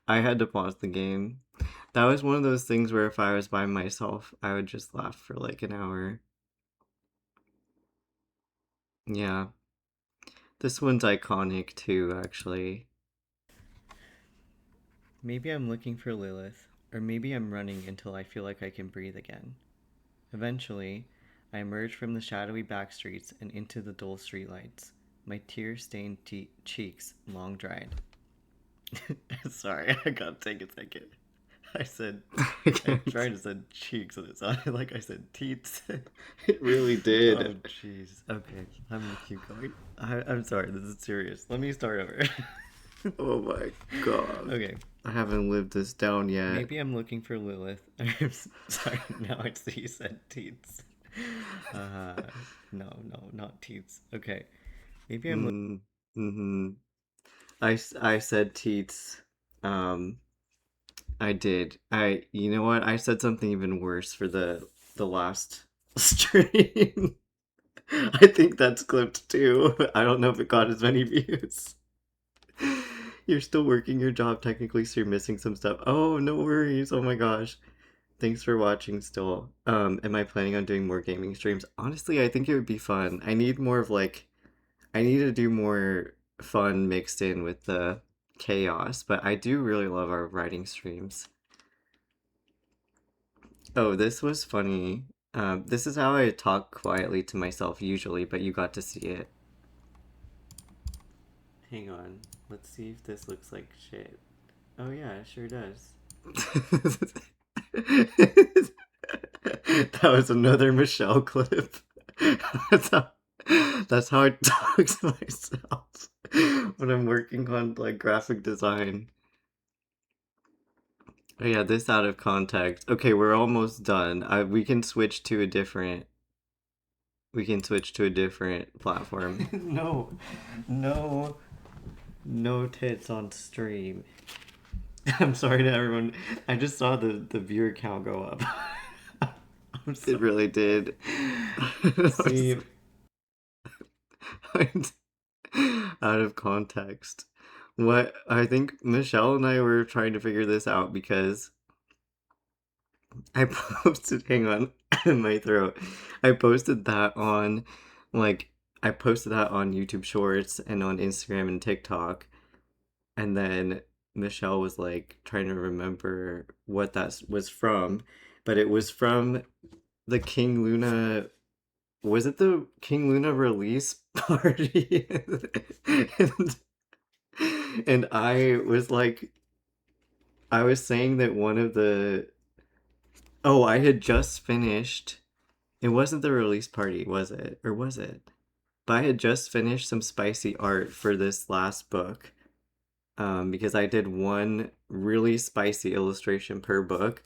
I had to pause the game. That was one of those things where if I was by myself, I would just laugh for like an hour. Yeah. This one's iconic too, actually. Maybe I'm looking for Lilith, or maybe I'm running until I feel like I can breathe again. Eventually, I emerge from the shadowy back streets and into the dull streetlights, my tear-stained cheeks long dried. Sorry, I gotta take a second. I tried to say cheeks and it sounded like I said teats. It really did. Oh, jeez. Okay, I'm gonna keep going. I'm sorry, this is serious. Let me start over. Oh my god. Okay. I haven't lived this down yet. Maybe I'm looking for Lilith. I'm sorry, now I see you said teats. No, not teats. Okay. Maybe I'm I said teats. I did. You know what? I said something even worse for the last stream. I think that's clipped too. I don't know if it got as many views. You're still working your job technically, so you're missing some stuff. Oh, no worries. Oh my gosh. Thanks for watching still. Am I planning on doing more gaming streams? Honestly, I think it would be fun. I need more of like I need to do more fun mixed in with the chaos, but I do really love our writing streams. Oh, this was funny. This is how I talk quietly to myself usually, but you got to see it. Hang on. Let's see if this looks like shit. Oh yeah, it sure does. That was another Michelle clip. That's how, that's how I talk to myself when I'm working on like graphic design. Oh, yeah, this out of context. Okay, we're almost done. We can switch to a different. We can switch to a different platform. No, no, no tits on stream. I'm sorry to everyone. I just saw the viewer count go up. It really did. See, out of context. What I think Michelle and I were trying to figure this out because I posted, hang on, my throat. I posted that on, like, I posted that on YouTube Shorts and on Instagram and TikTok. And then Michelle was like trying to remember what that was from. But it was from the King Luna. Was it the King Luna release party? and, and I was like, I was saying that one of the. Oh, I had just finished. It wasn't the release party, was it? Or was it? But I had just finished some spicy art for this last book. Because I did one really spicy illustration per book.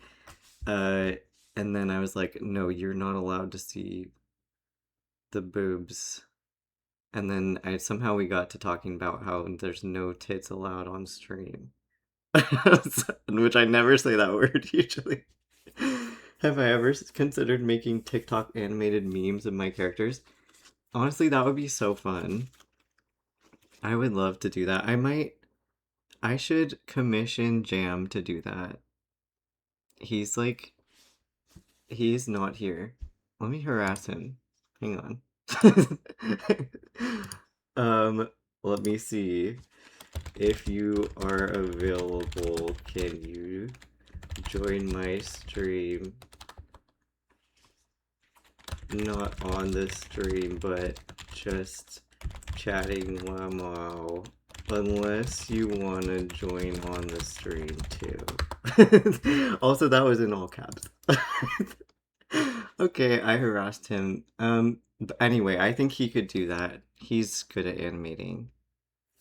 And then I was like, no, you're not allowed to see the boobs. And then somehow we got to talking about how there's no tits allowed on stream. Which I never say that word usually. Have I ever considered making TikTok animated memes of my characters? Honestly, that would be so fun. I would love to do that. I should commission Jam to do that. He's not here. Let me harass him. Hang on. Let me see. If you are available, can you join my stream? Not on the stream, but just chatting wow. Unless you want to join on the stream too. Also, that was in all caps. Okay, I harassed him. But anyway, I think he could do that. He's good at animating.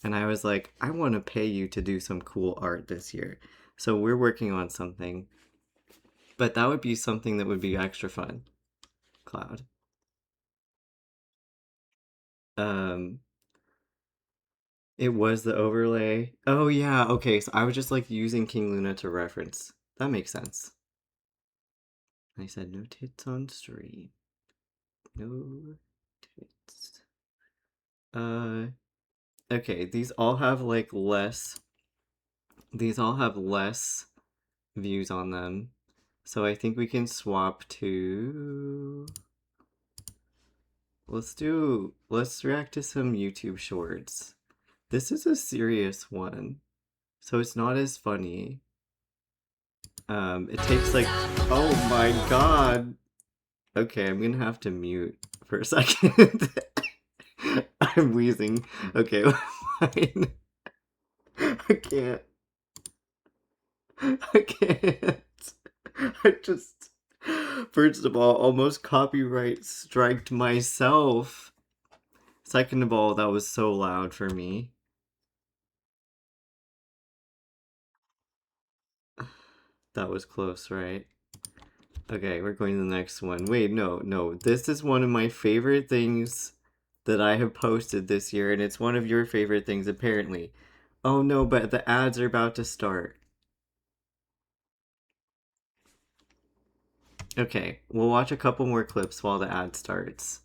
And I was like, I want to pay you to do some cool art this year. So we're working on something. But that would be something that would be extra fun. Cloud. It was the overlay. Oh yeah, okay, so I was just like using King Luna to reference. That makes sense. I said no tits on stream. No tits. Okay, these all have like less views on them. So I think we can swap to let's react to some YouTube shorts. This is a serious one. So it's not as funny. It takes like oh my god. Okay, I'm gonna have to mute for a second. I'm wheezing. Okay, fine. I can't. I just, first of all, almost copyright striked myself. Second of all, that was so loud for me. That was close, right? Okay, we're going to the next one. Wait, no. This is one of my favorite things that I have posted this year, and it's one of your favorite things, apparently. Oh no, but the ads are about to start. Okay, we'll watch a couple more clips while the ad starts.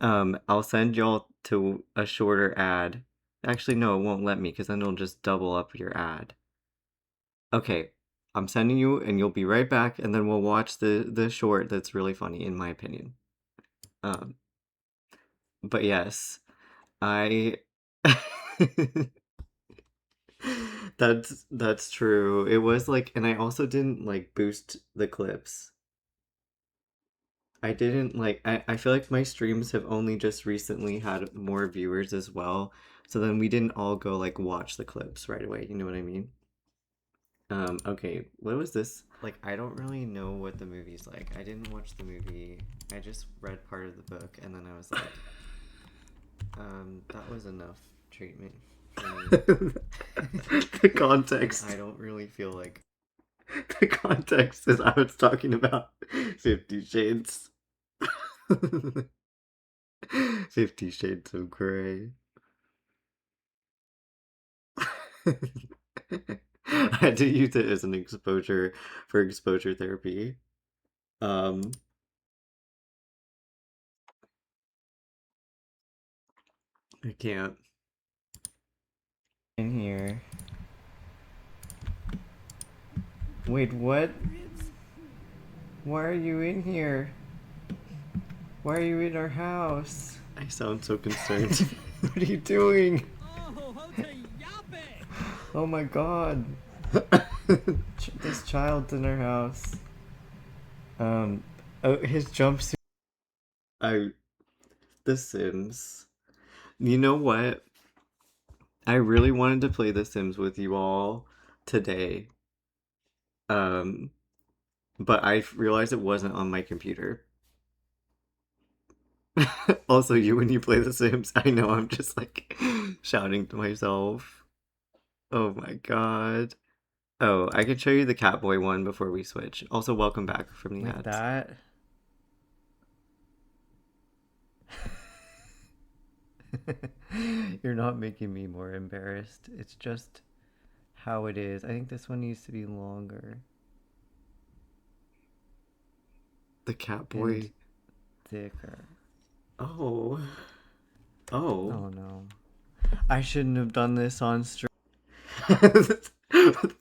I'll send y'all to a shorter ad. Actually, no, it won't let me, because then it'll just double up your ad. Okay, I'm sending you, and you'll be right back, and then we'll watch the short that's really funny, in my opinion. But yes, I... That's true. It was like, and I also didn't like boost the clips. I didn't like, I feel like my streams have only just recently had more viewers as well. So then we didn't all go like watch the clips right away. You know what I mean? Okay, what was this? Like, I don't really know what the movie's like. I didn't watch the movie. I just read part of the book, and then I was like, that was enough treatment for me. The context. I don't really feel like the context is I was talking about 50 Shades. 50 Shades of Grey. I had to use it as an exposure for exposure therapy. I can't. In here. Wait, what? Why are you in here? Why are you in our house? I sound so concerned. What are you doing? Oh my god. This child's in our house. Oh, his jumpsuit. The Sims. You know what? I really wanted to play The Sims with you all today. But I realized it wasn't on my computer. Also, when you play The Sims, I know I'm just like shouting to myself. Oh my god. Oh, I could show you the Catboy one before we switch. Also, welcome back from the ads. That. You're not making me more embarrassed. It's just how it is. I think this one needs to be longer. The Catboy. And thicker. Oh. Oh. Oh no. I shouldn't have done this on stream.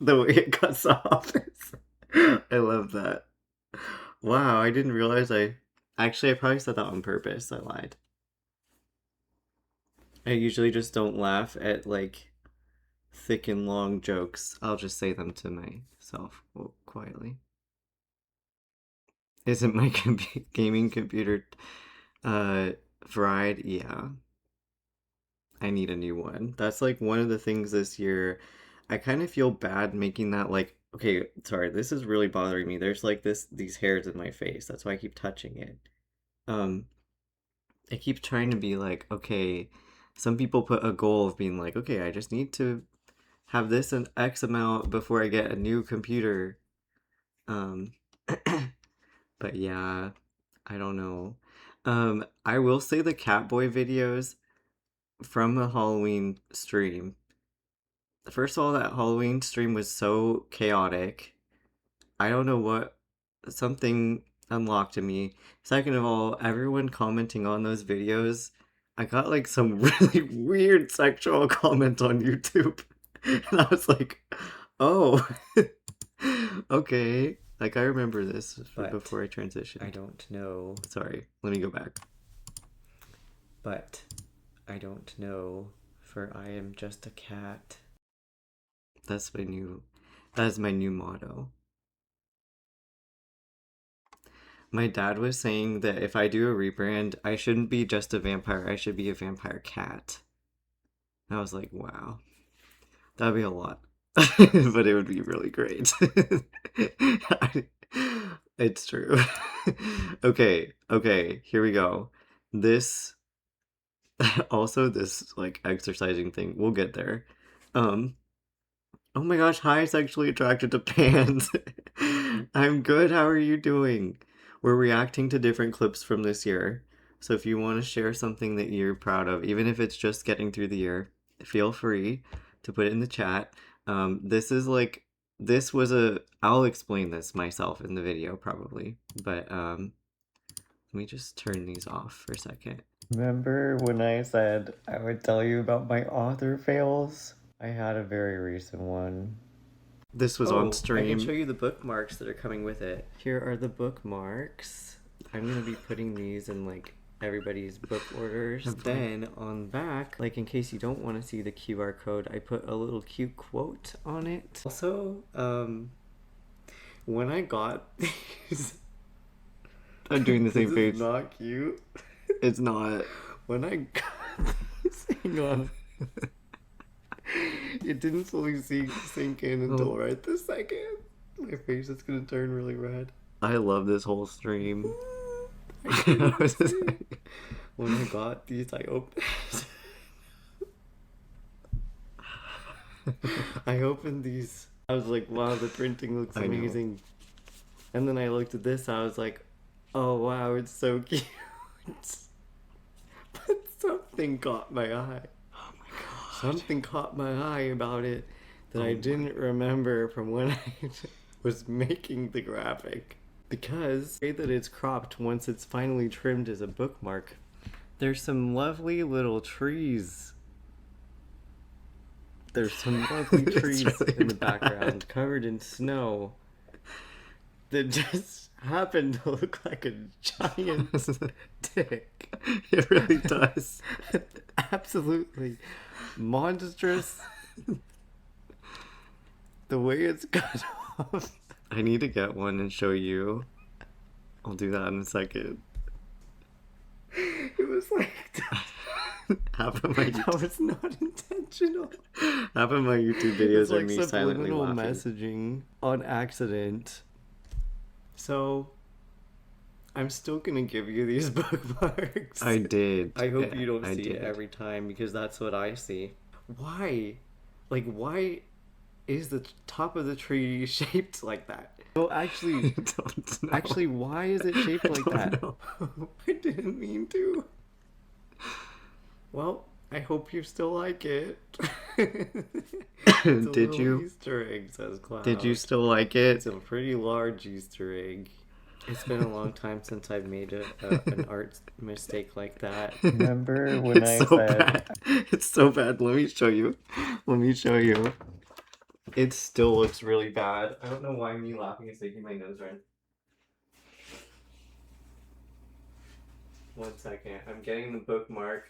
The way it cuts off. I love that. Wow, I didn't realize Actually, I probably said that on purpose. I lied. I usually just don't laugh at, like, thick and long jokes. I'll just say them to myself quietly. Isn't my gaming computer fried? Yeah. I need a new one. That's like one of the things this year. I kind of feel bad making that like, okay, sorry, this is really bothering me. There's like these hairs in my face. That's why I keep touching it. I keep trying to be like, okay, some people put a goal of being like, okay, I just need to have this an X amount before I get a new computer. But yeah, I don't know. I will say the Catboy videos from the Halloween stream. First of all, that Halloween stream was so chaotic. I don't know what something unlocked in me. Second of all, everyone commenting on those videos, I got like some really weird sexual comment on YouTube. And I was like, oh, okay. Like I remember this before I transitioned. I don't know. Sorry, let me go back. But I don't know, for I am just a cat. That is my new motto. My dad was saying that if I do a rebrand, I shouldn't be just a vampire, I should be a vampire cat. I was like, wow. That'd be a lot. But it would be really great. It's true. Okay, here we go. This also this like exercising thing, we'll get there. Oh my gosh, hi, sexually attracted to pans. I'm good, how are you doing? We're reacting to different clips from this year. So if you want to share something that you're proud of, even if it's just getting through the year, feel free to put it in the chat. I'll explain this myself in the video probably, but let me just turn these off for a second. Remember when I said I would tell you about my author fails? I had a very recent one. This was on stream. I can show you the bookmarks that are coming with it. Here are the bookmarks. I'm gonna be putting these in like everybody's book orders. Then on back, like in case you don't want to see the QR code, I put a little cute quote on it. Also, when I got these, I'm doing the same face. It's not cute. It's not. When I got these, hang on. It didn't fully sink in until right this second. My face is gonna turn really red. I love this whole stream. When I got these, I opened. I opened these. I was like, wow, the printing looks amazing. And then I looked at this, I was like, oh wow, it's so cute. But something caught my eye. Oh my god. Something caught my eye about it that I didn't remember from when I was making the graphic. Because the way that it's cropped once it's finally trimmed as a bookmark, there's some lovely little trees. There's some lovely trees really in the background covered in snow that just happen to look like a giant dick. It really does. Absolutely monstrous. The way it's cut off. I need to get one and show you. I'll do that in a second. It was like half of my that was not intentional. Half of my YouTube videos are me silently laughing. Messaging on accident. So I'm still gonna give you these bookmarks. I did. I hope you don't see it every time because that's what I see. Why? Like, why is the top of the tree shaped like that? No, actually, actually, why is it shaped like that? I didn't mean to. Well, I hope you still like it. Did you? Easter egg, says Cloud. Did you still like it? It's a pretty large Easter egg. It's been a long time since I've made an art mistake like that. Remember when I said... Bad. It's so bad. Let me show you. Let me show you. It still looks really bad. I don't know why me laughing is making my nose run. 1 second. I'm getting the bookmark.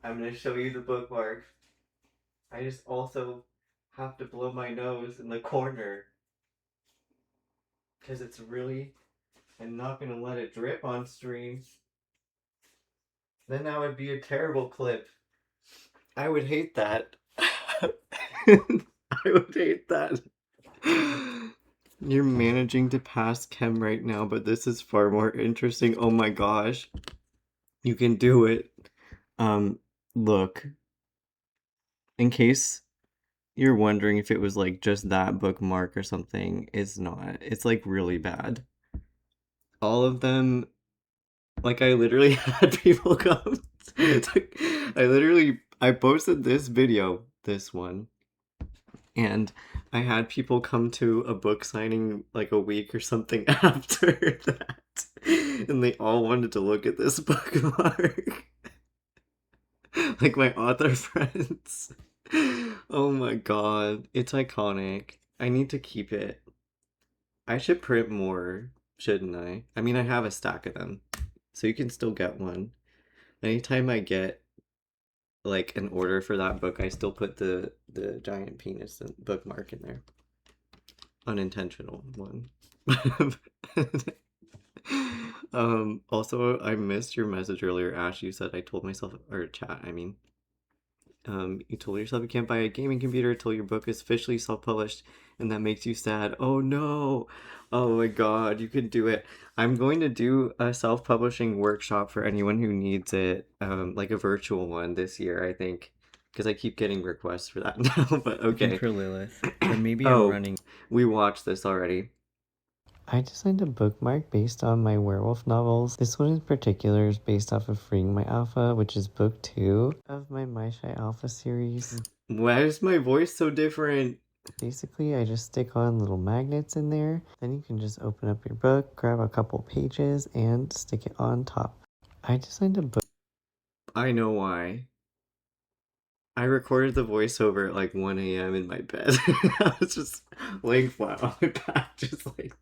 I'm going to show you the bookmark. I just also have to blow my nose in the corner. Because it's really... I'm not going to let it drip on stream. Then that would be a terrible clip. I would hate that. I would hate that. You're managing to pass chem right now, but this is far more interesting. Oh my gosh. You can do it. Look. In case you're wondering if it was like just that bookmark or something, it's not. It's like really bad. All of them, like I literally had people come. I posted this video, this one. And I had people come to a book signing like a week or something after that. And they all wanted to look at this bookmark. Like my author friends. Oh my god. It's iconic. I need to keep it. I should print more, shouldn't I? I mean, I have a stack of them. So you can still get one. Anytime I get like an order for that book, I still put the giant penis bookmark in there. Unintentional one. Also, I missed your message earlier, Ash. You said I told myself, or chat, I mean. You told yourself you can't buy a gaming computer until your book is officially self-published, and that makes you sad. Oh no! Oh my god, you can do it. I'm going to do a self-publishing workshop for anyone who needs it, like a virtual one this year, I think. Because I keep getting requests for that now, but okay. For Lilith. Or maybe I'm running. We watched this already. I designed a bookmark based on my werewolf novels. This one in particular is based off of Freeing My Alpha, which is book 2 of my My Shy Alpha series. Why is my voice so different? Basically, I just stick on little magnets in there. Then you can just open up your book, grab a couple pages, and stick it on top. I designed a book. I know why. I recorded the voiceover at like 1 a.m. in my bed. I was just laying flat on my back, just like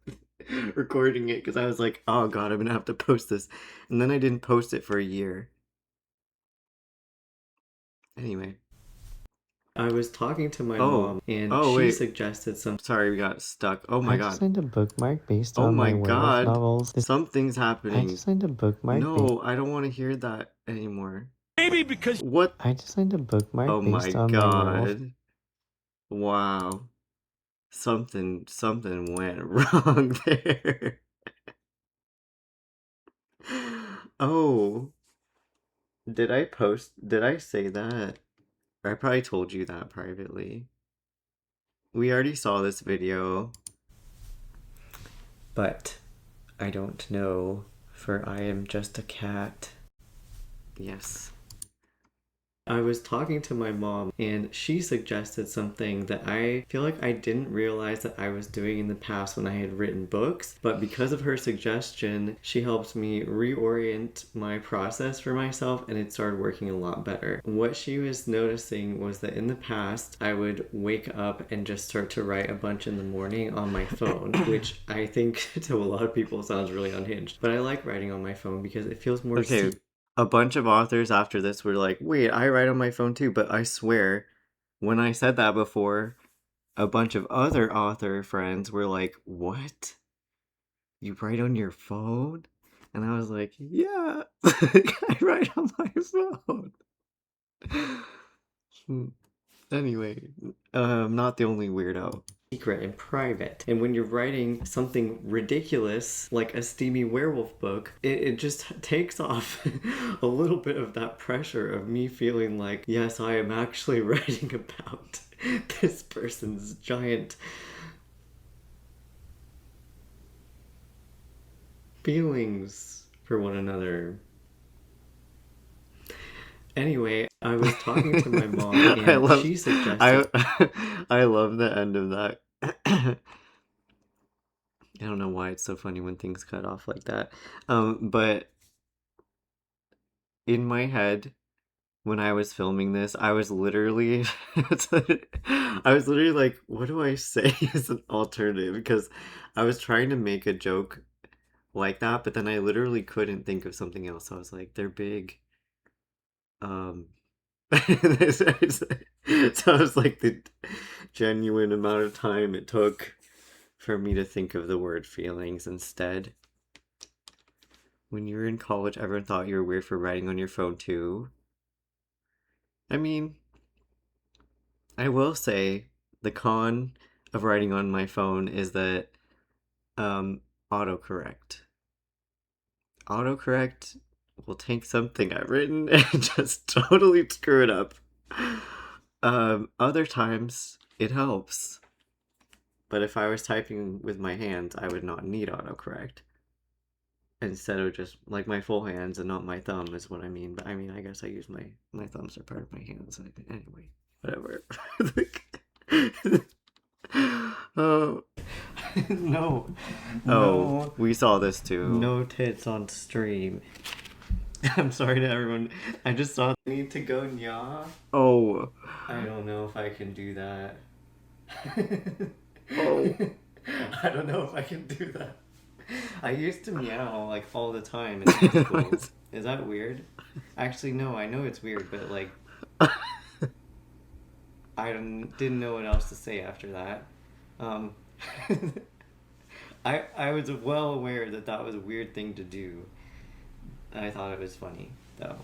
recording it because I was like, oh god, I'm gonna have to post this. And then I didn't post it for a year. Anyway. I was talking to my mom and she suggested some. Sorry, we got stuck. Oh my god. I designed a bookmark based on my werewolf novels. Something's happening. I designed a bookmark. No, I don't want to hear that anymore. Maybe because what? I designed a bookmark based on my werewolf. Wow. Something went wrong there. Oh, did I say that? I probably told you that privately. We already saw this video, but I don't know, for I am just a cat. Yes. I was talking to my mom and she suggested something that I feel like I didn't realize that I was doing in the past when I had written books, but because of her suggestion, she helped me reorient my process for myself and it started working a lot better. What she was noticing was that in the past, I would wake up and just start to write a bunch in the morning on my phone, which I think to a lot of people sounds really unhinged, but I like writing on my phone because it feels more a bunch of authors after this were like, wait, I write on my phone too, but I swear, when I said that before, a bunch of other author friends were like, what? You write on your phone? And I was like, yeah, I write on my phone. Anyway, I'm not the only weirdo. Secret and private. And when you're writing something ridiculous, like a steamy werewolf book, it just takes off a little bit of that pressure of me feeling like, yes, I am actually writing about this person's giant feelings for one another. Anyway, I was talking to my mom and she suggested... I love the end of that. I don't know why it's so funny when things cut off like that. But in my head, when I was filming this, I was literally like, what do I say as an alternative? Because I was trying to make a joke like that, but then I literally couldn't think of something else. I was like, they're big. So it was like the genuine amount of time it took for me to think of the word feelings instead. When you were in college, everyone thought you were weird for writing on your phone too. I mean, I will say the con of writing on my phone is that autocorrect. Autocorrect will take something I've written and just totally screw it up. Other times it helps. But if I was typing with my hands, I would not need autocorrect. Instead of just like my full hands and not my thumb is what I mean. But I mean, I guess I use my thumbs are part of my hands. Anyway, whatever. Oh no. Oh, we saw this too. No tits on stream. I'm sorry to everyone. I just saw I need to go nya. Oh. I don't know if I can do that. Oh. I don't know if I can do that. I used to meow like all the time in high school. Is that weird? Actually, no, I know it's weird, but like I didn't know what else to say after that. I was well aware that that was a weird thing to do. I thought it was funny, though.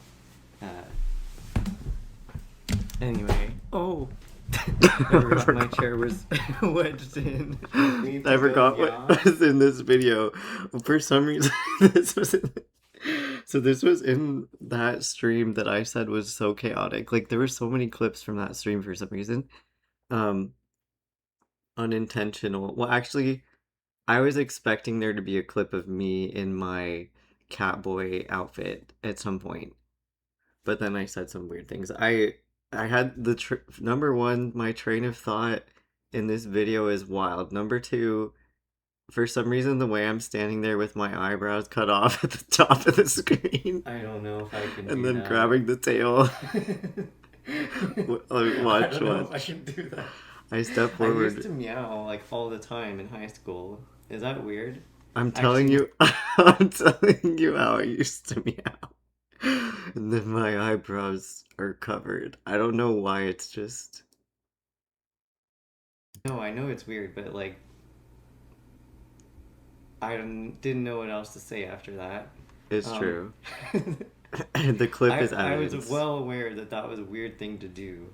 Anyway. Oh! I forgot my chair was wedged in. I forgot what was in this video. For some reason, this was in... So this was in that stream that I said was so chaotic. Like, there were so many clips from that stream for some reason. Unintentional. Well, actually, I was expecting there to be a clip of me in my Catboy outfit at some point. But then I said some weird things. I had the number one, my train of thought in this video is wild. Number two, for some reason, the way I'm standing there with my eyebrows cut off at the top of the screen. I don't know if I can. And then grabbing the tail. Watch. If I can do that. I step forward. I used to meow like all the time in high school. Is that weird? I'm telling you how I used to meow. And then my eyebrows are covered. I don't know why, it's just... No, I know it's weird, but like... I didn't know what else to say after that. It's true. The clip is evidence. I was well aware that that was a weird thing to do.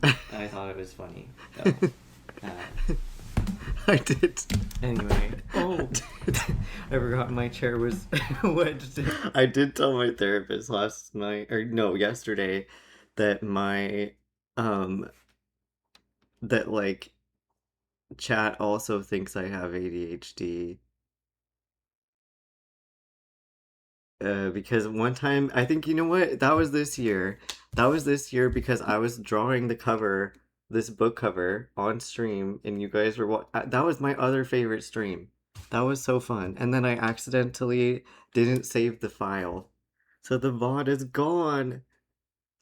I thought it was funny. So, I did. anyway. Oh, I forgot my chair was wedged in. I did tell my therapist last night, or no, yesterday, that my, that like, chat also thinks I have ADHD. Because one time, I think, you know what? That was this year. That was this year because I was drawing the cover, this book cover, on stream, and you guys were that was my other favorite stream. That was so fun. And then I accidentally didn't save the file. So the VOD is gone.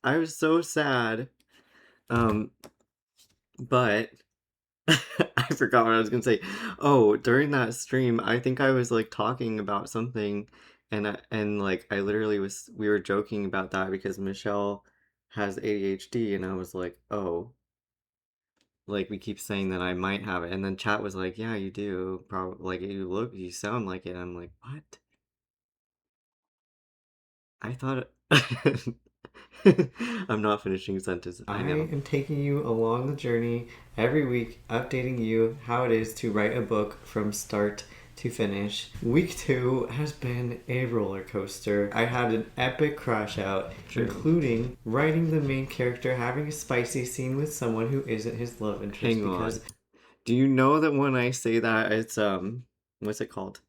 I was so sad. But I forgot what I was gonna say. Oh, during that stream, I think I was like talking about something, and like I literally we were joking about that because Michelle has ADHD, and I was like, oh, like we keep saying that I might have it, and then chat was like, yeah, you do, probably, like you sound like it. I'm like, what? I thought I'm not finishing sentences. I am taking you along the journey every week, updating you how it is to write a book from start to finish. Week 2 has been a roller coaster. I had an epic crash out, including writing the main character having a spicy scene with someone who isn't his love interest. Hang on. Do you know that when I say that, it's what's it called?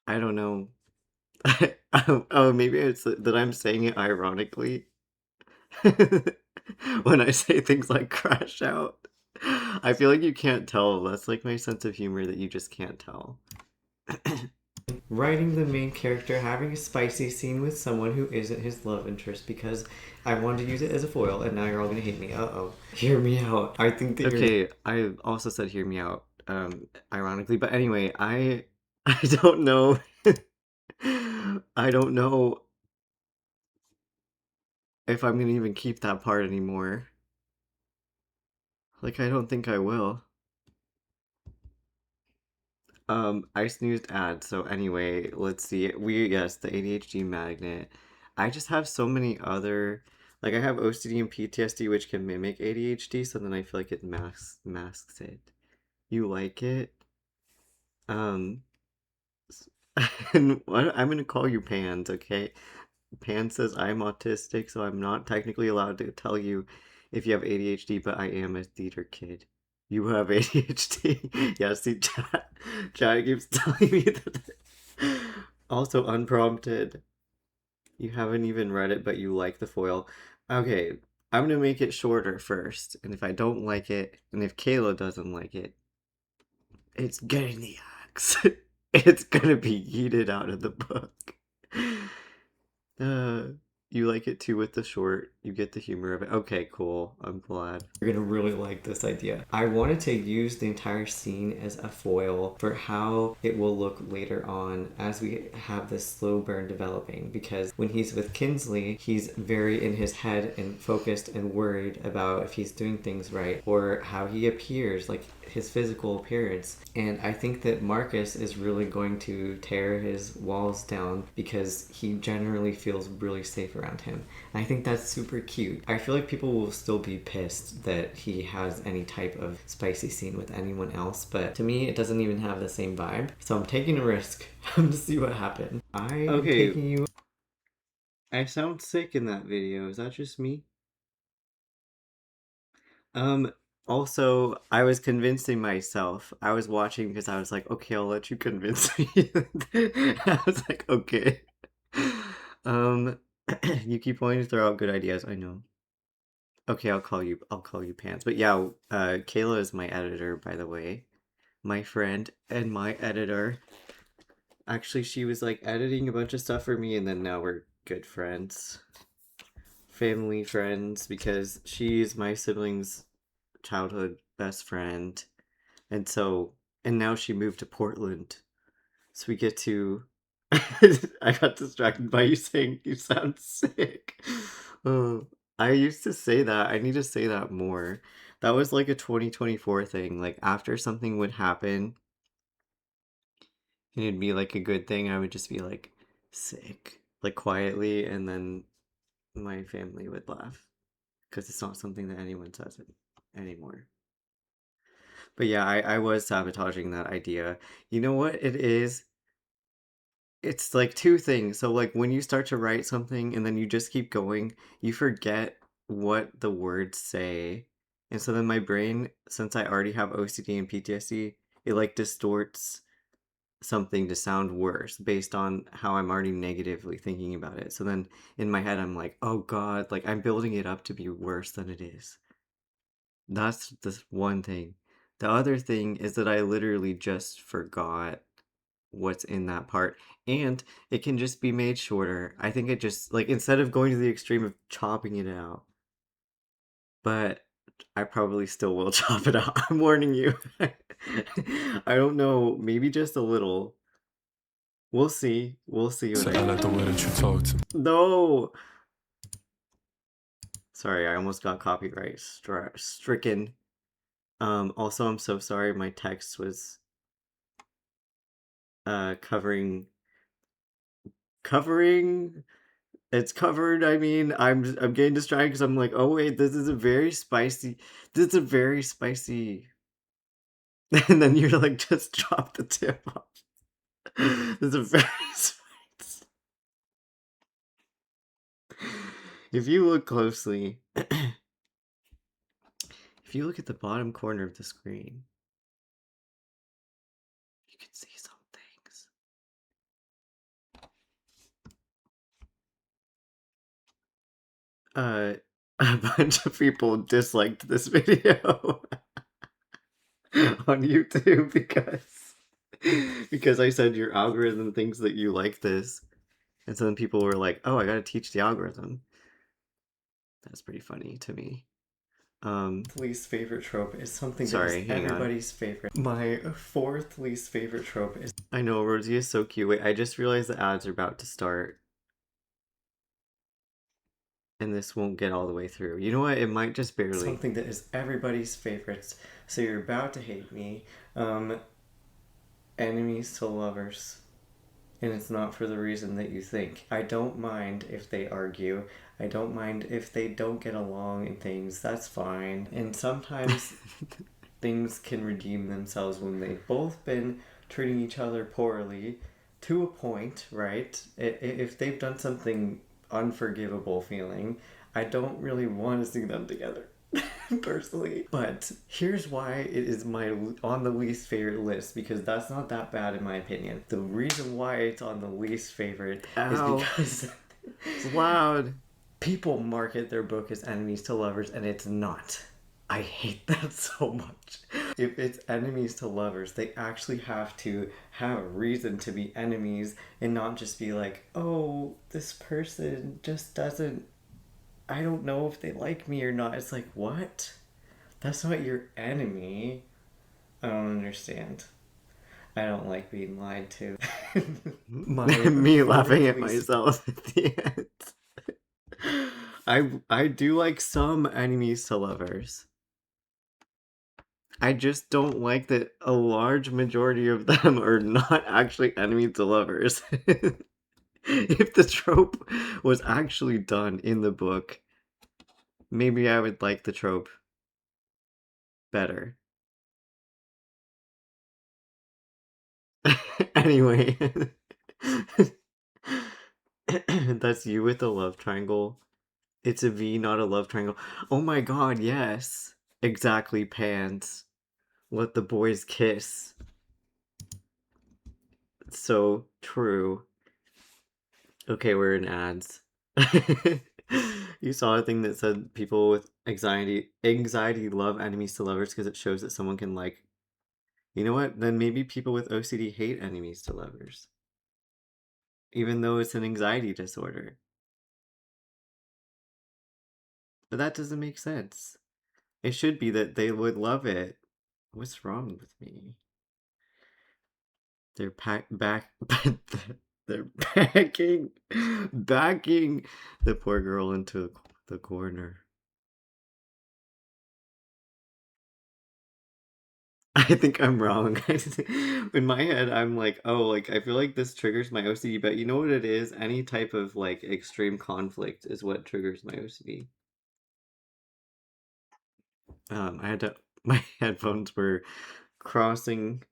I don't know. Oh, maybe it's that I'm saying it ironically. When I say things like crash out. I feel like you can't tell. That's like my sense of humor that you just can't tell. Writing the main character having a spicy scene with someone who isn't his love interest because I wanted to use it as a foil and now you're all gonna hate me. Uh-oh. Hear me out. I think that Okay, I also said hear me out, ironically. But anyway, I don't know. I don't know if I'm gonna even keep that part anymore. Like, I don't think I will. I snoozed ads, so anyway, let's see. Yes, the ADHD magnet. I just have so many other, like I have OCD and PTSD which can mimic ADHD, so then I feel like it masks it. You like it? Um, and I'm gonna call you Pans, okay? Pan says I'm autistic, so I'm not technically allowed to tell you if you have ADHD, but I am a theater kid. You have ADHD. Yeah, see, chat keeps telling me that. Also unprompted. You haven't even read it, but you like the foil. Okay, I'm gonna make it shorter first, and if I don't like it, and if Kayla doesn't like it, it's getting the axe. It's gonna be yeeted out of the book. Uh, you like it too with the short. You get the humor of it. Okay, cool. I'm glad. You're gonna really like this idea. I wanted to use the entire scene as a foil for how it will look later on as we have this slow burn developing, because when he's with Kinsley, he's very in his head and focused and worried about if he's doing things right or how he appears, like his physical appearance. And I think that Marcus is really going to tear his walls down because he generally feels really safe around him. And I think that's super cute. I feel like people will still be pissed that he has any type of spicy scene with anyone else, but to me it doesn't even have the same vibe. So I'm taking a risk to see what happens. I'm taking you. I sound sick in that video. Is that just me? Also, I was convincing myself. I was watching because I was like, okay, I'll let you convince me. I was like, okay. You keep wanting to throw out good ideas, I know. Okay, I'll call you Pants. But yeah, Kayla is my editor, by the way. My friend and my editor. Actually, she was like editing a bunch of stuff for me, and then now we're good friends. Family friends, because she's my sibling's childhood best friend. And now she moved to Portland. So we get to I got distracted by you saying you sound sick. Oh, I used to say that. I need to say that more. That was like a 2024 thing. Like after something would happen and it'd be like a good thing, I would just be like sick, like quietly, and then my family would laugh because it's not something that anyone says it anymore. But yeah, I was sabotaging that idea. You know what it is? It's like two things. So like when you start to write something and then you just keep going, you forget what the words say. And so then my brain, since I already have OCD and PTSD, it like distorts something to sound worse based on how I'm already negatively thinking about it. So then in my head I'm like, "Oh god, like I'm building it up to be worse than it is." That's this one thing. The other thing is that I literally just forgot what's in that part, and it can just be made shorter. I think it just like instead of going to the extreme of chopping it out, but I probably still will chop it out. I'm warning you. I don't know, maybe just a little. We'll see. We'll see what Say I like the way that you talk to me. No. Sorry, I almost got copyright stricken. Also I'm so sorry my text was covering it's covered. I mean, I'm getting distracted because I'm like, oh wait, this is a very spicy. This is a very spicy. And then you're like, just drop the tip off. This is a very spicy. If you look closely, if you look at the bottom corner of the screen, you can see some things. A bunch of people disliked this video on YouTube because I said your algorithm thinks that you like this, and so then people were like, "Oh, I gotta teach the algorithm." That's pretty funny to me. Least favorite trope is something that is everybody's favorite. My fourth least favorite trope is I know Rosie is so cute. Wait, I just realized the ads are about to start. And this won't get all the way through. You know what? It might just barely. Something that is everybody's favorites. So you're about to hate me. Enemies to lovers. And it's not for the reason that you think. I don't mind if they argue. I don't mind if they don't get along and things. That's fine. And sometimes things can redeem themselves when they've both been treating each other poorly to a point, right? If they've done something unforgivable feeling, I don't really want to see them together. Personally, but here's why it is my on the least favorite list, because that's not that bad in my opinion. The reason why it's on the least favorite is because it's loud. People market their book as enemies to lovers, and it's not. I hate that so much. If it's enemies to lovers, they actually have to have a reason to be enemies and not just be like, oh, this person just doesn't, I don't know if they like me or not. It's like, what? That's not your enemy. I don't understand. I don't like being lied to. Me laughing at myself at the end. I do like some enemies to lovers. I just don't like that a large majority of them are not actually enemies to lovers. If the trope was actually done in the book, maybe I would like the trope better. Anyway, that's you with the love triangle. It's a V, not a love triangle. Oh my god, yes. Exactly, pants. Let the boys kiss. So true. Okay, we're in ads. You saw a thing that said people with anxiety love enemies to lovers because it shows that someone can like. You know what? Then maybe people with OCD hate enemies to lovers. Even though it's an anxiety disorder. But that doesn't make sense. It should be that they would love it. What's wrong with me? They're they're backing the poor girl into the corner. I think I'm wrong. In my head, I'm like, oh, like I feel like this triggers my OCD, but you know what it is? Any type of like extreme conflict is what triggers my OCD. I had to, my headphones were crossing.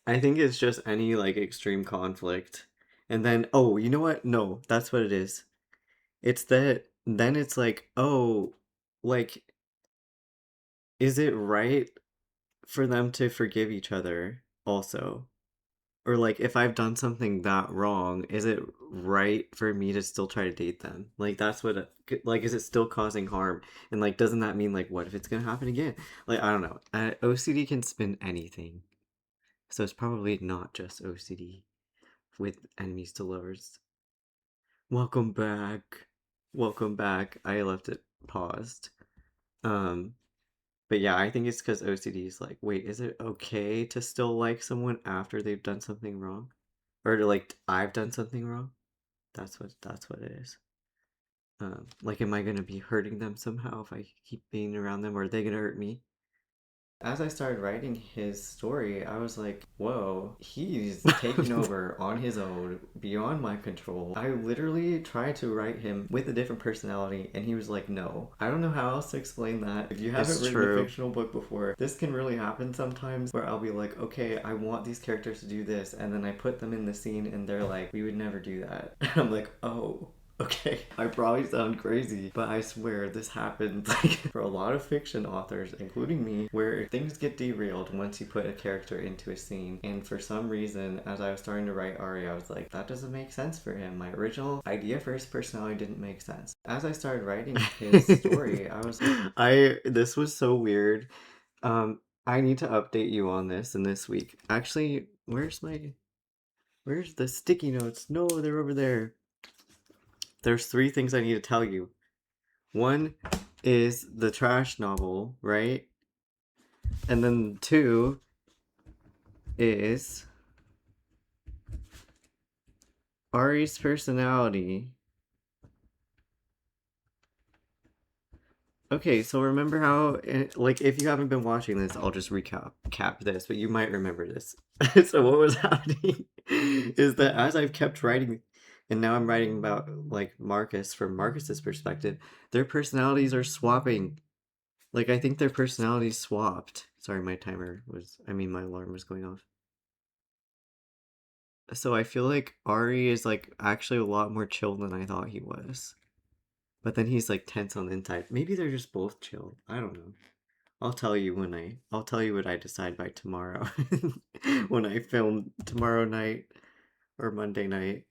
I think it's just any like extreme conflict. And then, oh, you know what? No, that's what it is. It's that then it's like, oh, like, is it right for them to forgive each other also? Or like if I've done something that wrong, is it right for me to still try to date them? Like that's what like is it still causing harm? And like doesn't that mean like what if it's gonna happen again? Like I don't know. OCD can spin anything. So it's probably not just OCD with enemies to lovers. Welcome back. Welcome back. I left it paused. Um but yeah, I think it's because OCD is like, wait, is it okay to still like someone after they've done something wrong? Or like I've done something wrong? That's what it is. Like am I gonna be hurting them somehow if I keep being around them, or are they gonna hurt me? As I started writing his story, I was like, whoa, he's taking over on his own, beyond my control. I literally tried to write him with a different personality, and he was like, no. I don't know how else to explain that. If you haven't written a fictional book before, this can really happen sometimes where I'll be like, okay, I want these characters to do this, and then I put them in the scene, and they're like, we would never do that. And I'm like, oh. Okay, I probably sound crazy, but I swear this happens like for a lot of fiction authors, including me, where things get derailed once you put a character into a scene. And for some reason, as I was starting to write Ari, I was like, that doesn't make sense for him. My original idea for his personality didn't make sense. As I started writing his story, I was like, this was so weird. I need to update you on this in this week. Actually, where's the sticky notes? No, they're over there. There's 3 things I need to tell you. One is the trash novel, right? And then 2 is Ari's personality. Okay, so remember how, like, if you haven't been watching this, I'll just recap this, but you might remember this. So what was happening is that as I've kept writing, and now I'm writing about, like, Marcus from Marcus's perspective, their personalities are swapping. Like, I think their personalities swapped. Sorry, my my alarm was going off. So I feel like Ari is, like, actually a lot more chill than I thought he was. But then he's, like, tense on the inside. Maybe they're just both chill. I don't know. I'll tell you what I decide by tomorrow. When I film tomorrow night or Monday night.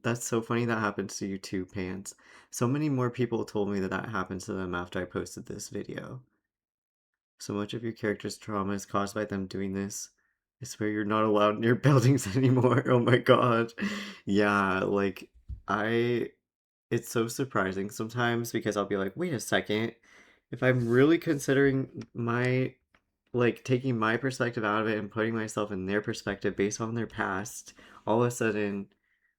That's so funny that happens to you too, Pants. So many more people told me that happened to them after I posted this video. So much of your character's trauma is caused by them doing this. I swear you're not allowed near buildings anymore. Oh my god. Yeah, like, it's so surprising sometimes because I'll be like, wait a second. If I'm really considering like, taking my perspective out of it and putting myself in their perspective based on their past, all of a sudden,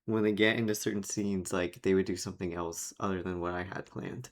when they get into certain scenes, like, they would do something else other than what I had planned.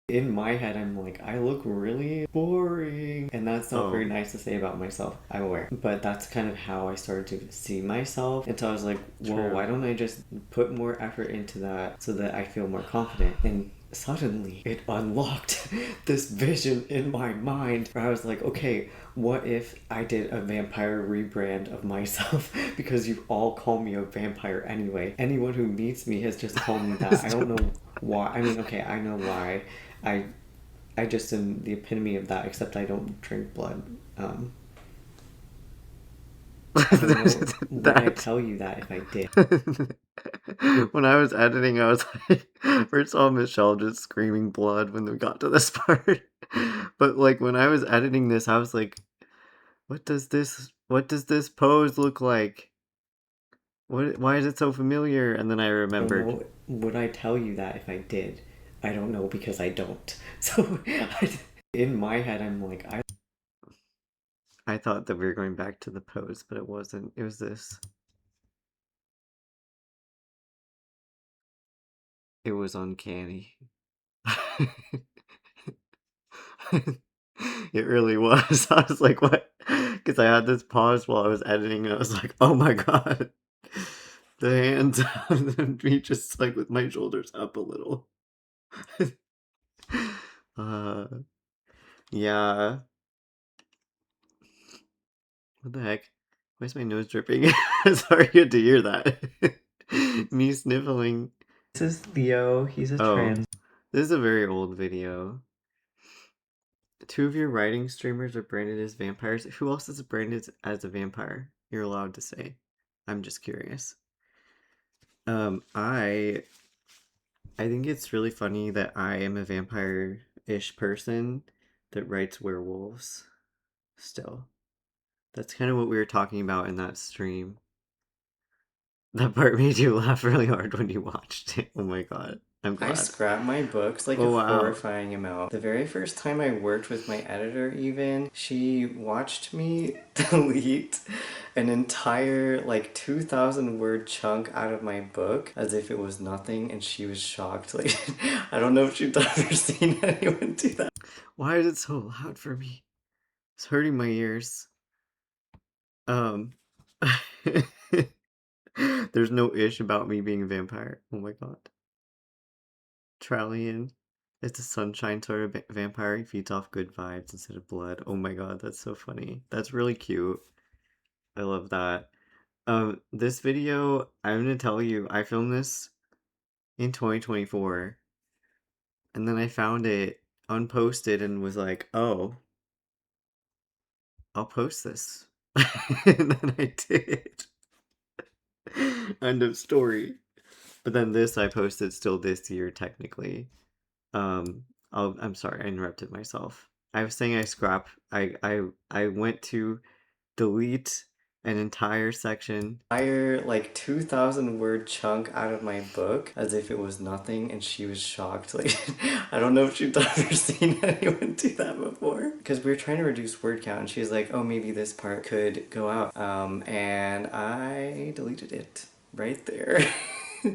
In my head, I'm like, I look really boring. And that's not very nice to say about myself, I'm aware. But that's kind of how I started to see myself. And so I was like, whoa, why don't I just put more effort into that so that I feel more confident? And suddenly, it unlocked this vision in my mind where I was like, okay, what if I did a vampire rebrand of myself? Because you all call me a vampire anyway. Anyone who meets me has just called me that. I don't know why. I mean, okay, I know why. I just am the epitome of that, except I don't drink blood. I don't know, would I tell you that if I did? When I was editing, I was like, first of all, Michelle just screaming blood when we got to this part. But like when I was editing this, I was like, what does this pose look like? Why is it so familiar? And then I remembered. Would I tell you that if I did? I don't know because I don't. So in my head, I'm like, I thought that we were going back to the pose, but it wasn't. It was this. It was uncanny. It really was. I was like, what? Because I had this pause while I was editing, and I was like, oh my god. The hands and me just like with my shoulders up a little. uh, yeah. What the heck? Why is my nose dripping? Sorry you had to hear that. Me sniffling. This is Theo. He's a trans. This is a very old video. Two of your writing streamers are branded as vampires. Who else is branded as a vampire? You're allowed to say. I'm just curious. I think it's really funny that I am a vampire-ish person that writes werewolves still. That's kind of what we were talking about in that stream. That part made you laugh really hard when you watched it. Oh my god. I'm glad. I scrap my books like a horrifying amount. The very first time I worked with my editor even, she watched me delete an entire like 2,000 word chunk out of my book as if it was nothing, and she was shocked. Like, I don't know if she'd ever seen anyone do that. Why is it so loud for me? It's hurting my ears. There's no ish about me being a vampire. Oh my god. Trallian. It's a sunshine sort of vampire. He feeds off good vibes instead of blood. Oh my god, that's so funny. That's really cute. I love that. This video, I'm gonna tell you, I filmed this in 2024. And then I found it unposted and was like, oh, I'll post this. And then I did. End of story. But then this I posted still this year technically. I'm sorry, I interrupted myself. I was saying I went to delete an entire section, like 2,000 word chunk out of my book as if it was nothing, and she was shocked. Like, I don't know if she'd ever seen anyone do that before. Because we were trying to reduce word count, and she's like, oh, maybe this part could go out. And I deleted it right there.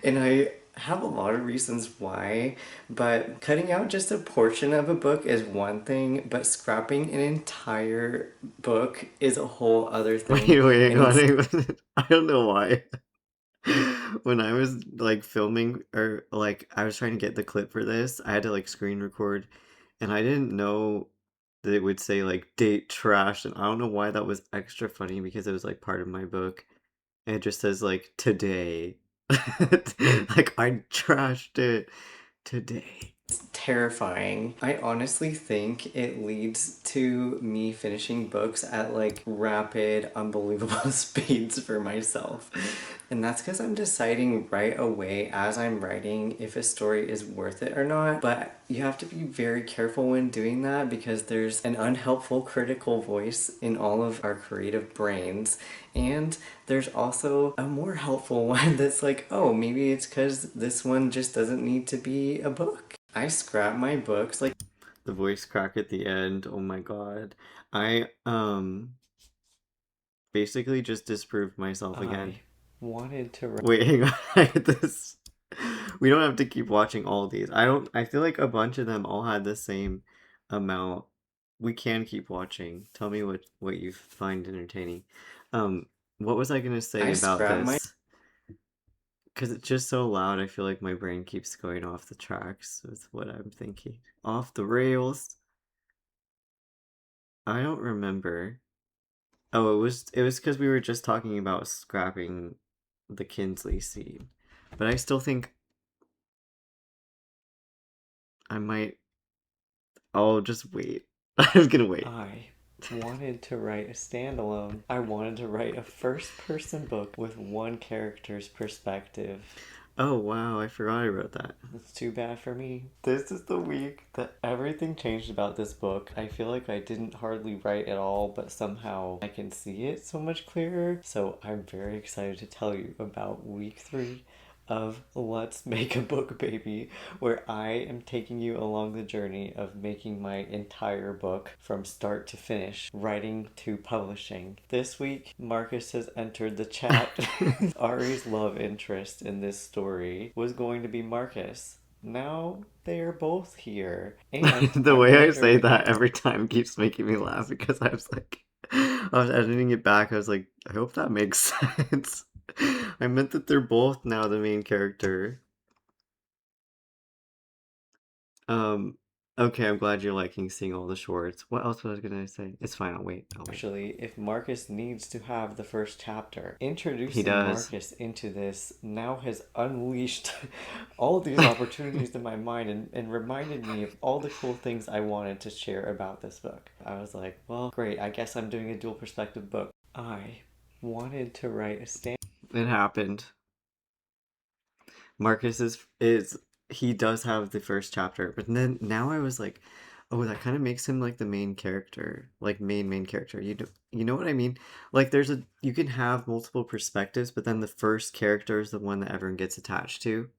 And I have a lot of reasons why, but cutting out just a portion of a book is one thing, but scrapping an entire book is a whole other thing. Wait, I don't know why. When I was like filming, or like I was trying to get the clip for this, I had to like screen record, and I didn't know that it would say like date trash, and I don't know why that was extra funny because it was like part of my book. And it just says like today. Like I trashed it today. It's terrifying. I honestly think it leads to me finishing books at like rapid, unbelievable speeds for myself. And that's because I'm deciding right away as I'm writing if a story is worth it or not. But you have to be very careful when doing that because there's an unhelpful critical voice in all of our creative brains. And there's also a more helpful one that's like, oh, maybe it's because this one just doesn't need to be a book. I scrap my books like the voice crack at the end. Oh my god. I basically just disproved myself again. Wanted to wait, hang on. This we don't have to keep watching all these. I feel like a bunch of them all had the same amount. We can keep watching. Tell me what you find entertaining. What was I gonna say about this? Because it's just so loud, I feel like my brain keeps going off the tracks with what I'm thinking. Off the rails. I don't remember. Oh, it was because we were just talking about scrapping the Kinsley scene. But I still think I might... I'll just wait. I'm gonna wait. I wanted to write a standalone. I wanted to write a first-person book with one character's perspective. Oh wow, I forgot I wrote that. It's too bad for me. This is the week that everything changed about this book. I feel like I didn't hardly write at all, but somehow I can see it so much clearer. So I'm very excited to tell you about week 3 of Let's Make a Book Baby, where I am taking you along the journey of making my entire book from start to finish, writing to publishing. This week, Marcus has entered the chat. Ari's love interest in this story was going to be Marcus. now they are both here. And The I'm way I say wondering- that every time keeps making me laugh because I was like, I was editing it back. I was like, I hope that makes sense. I meant that they're both now the main character. Okay, I'm glad you're liking seeing all the shorts. What else was I gonna say? It's fine, I'll wait. Actually, if Marcus needs to have the first chapter, introducing He does. Marcus into this now has unleashed all these opportunities in my mind and reminded me of all the cool things I wanted to share about this book. I was like, well, great, I guess I'm doing a dual perspective book. I wanted to write a stand. It happened. Marcus is he does have the first chapter, but then now I was like, oh, that kind of makes him like the main character, like main character. You know what I mean? Like you can have multiple perspectives, but then the first character is the one that everyone gets attached to.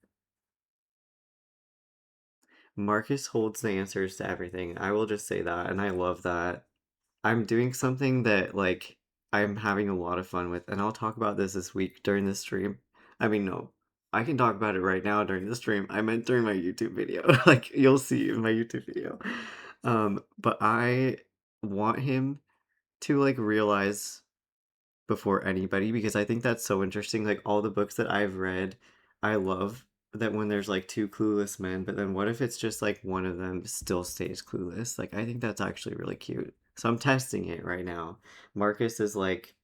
Marcus holds the answers to everything. I will just say that, and I love that. I'm doing something that like I'm having a lot of fun with, and I'll talk about this week during the stream. I mean, no, I can talk about it right now during the stream. I meant during my YouTube video. Like you'll see in my YouTube video. But I want him to like realize before anybody because I think that's so interesting. Like all the books that I've read, I love that when there's like two clueless men, but then what if it's just like one of them still stays clueless? Like I think that's actually really cute. So I'm testing it right now. Marcus is like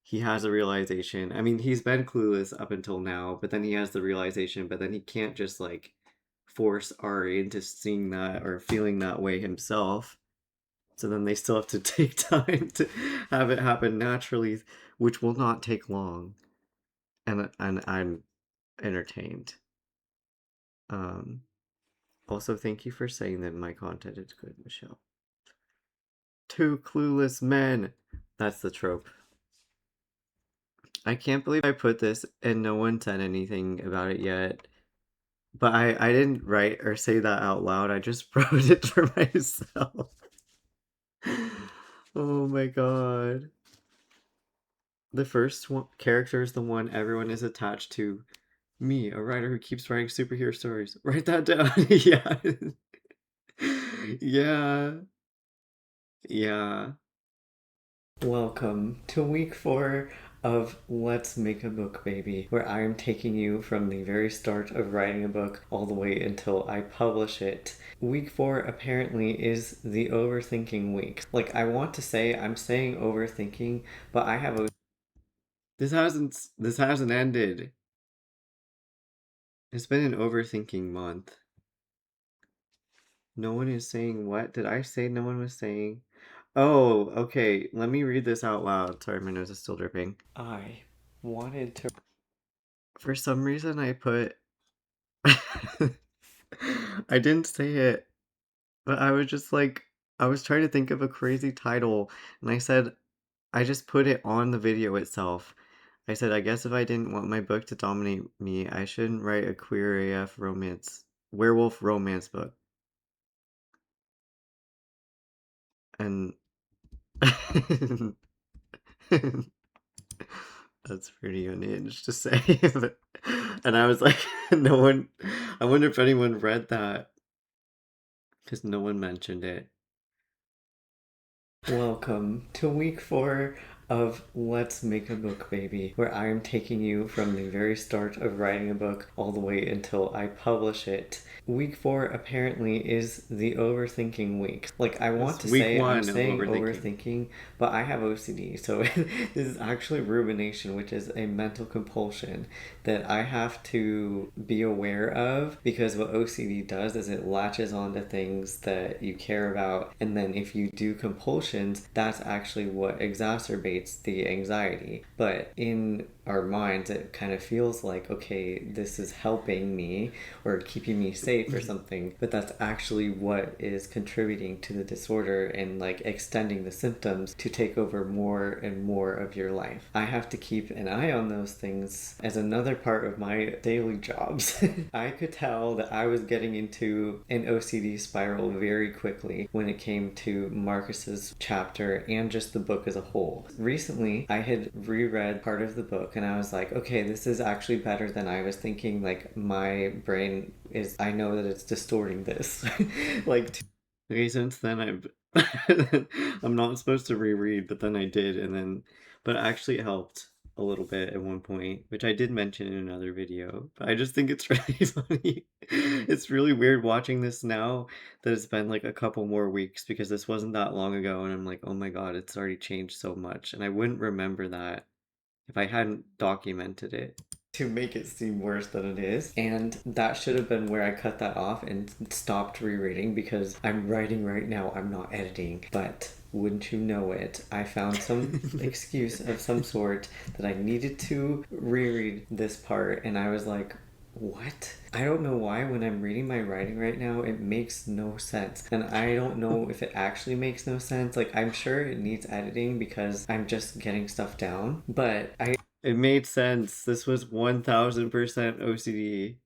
he has a realization. I mean, he's been clueless up until now, but then he has the realization, but then he can't just like force Ari into seeing that or feeling that way himself. So then they still have to take time to have it happen naturally, which will not take long. And I'm entertained. Also, thank you for saying that my content is good, Michelle. Two clueless men. That's the trope. I can't believe I put this and no one said anything about it yet. But I didn't write or say that out loud. I just wrote it for myself. Oh my god. The first character is the one everyone is attached to. Me, a writer who keeps writing superhero stories. Write that down. Yeah. Yeah. Yeah. Welcome to week 4 of Let's Make a Book, Baby, where I am taking you from the very start of writing a book all the way until I publish it. Week 4 apparently is the overthinking week. Like, I want to say I'm saying overthinking, but I have a... This hasn't ended. It's been an overthinking month. No one is saying what? Did I say no one was saying? Oh, okay. Let me read this out loud. Sorry, my nose is still dripping. I wanted to... For some reason, I put... I didn't say it, but I was just like... I was trying to think of a crazy title, and I said... I just put it on the video itself. I said, I guess if I didn't want my book to dominate me, I shouldn't write a queer AF werewolf romance book. And that's pretty unhinged to say. And I was like, I wonder if anyone read that. Because no one mentioned it. Welcome to week 4 of Let's Make a Book, Baby, where I am taking you from the very start of writing a book all the way until I publish it. Week 4 apparently is the overthinking week. Like, I want to say I'm saying overthinking, but I have OCD, so this is actually rumination, which is a mental compulsion that I have to be aware of, because what OCD does is it latches onto things that you care about, and then if you do compulsions, that's actually what exacerbates the anxiety. But in our minds, it kind of feels like, okay, this is helping me or keeping me safe or something, but that's actually what is contributing to the disorder and like extending the symptoms to take over more and more of your life. I have to keep an eye on those things as another part of my daily jobs. I could tell that I was getting into an OCD spiral very quickly when it came to Marcus's chapter and just the book as a whole. recently I had reread part of the book and I was like, okay, this is actually better than I was thinking. Like, my brain is, I know that it's distorting this. Like, okay, since then I'm not supposed to reread, but then I did, and then, but actually it helped a little bit at one point, which I did mention in another video. But I just think it's really funny. It's really weird watching this now that it's been like a couple more weeks, because this wasn't that long ago, and I'm like, oh my god, it's already changed so much, and I wouldn't remember that if I hadn't documented it to make it seem worse than it is. And that should have been where I cut that off and stopped rereading, because I'm writing right now, I'm not editing. But wouldn't you know it, I found some excuse of some sort that I needed to reread this part, and I was like, what? I don't know why when I'm reading my writing right now, it makes no sense. And I don't know if it actually makes no sense. Like, I'm sure it needs editing because I'm just getting stuff down. But it made sense. This was 1000% OCD.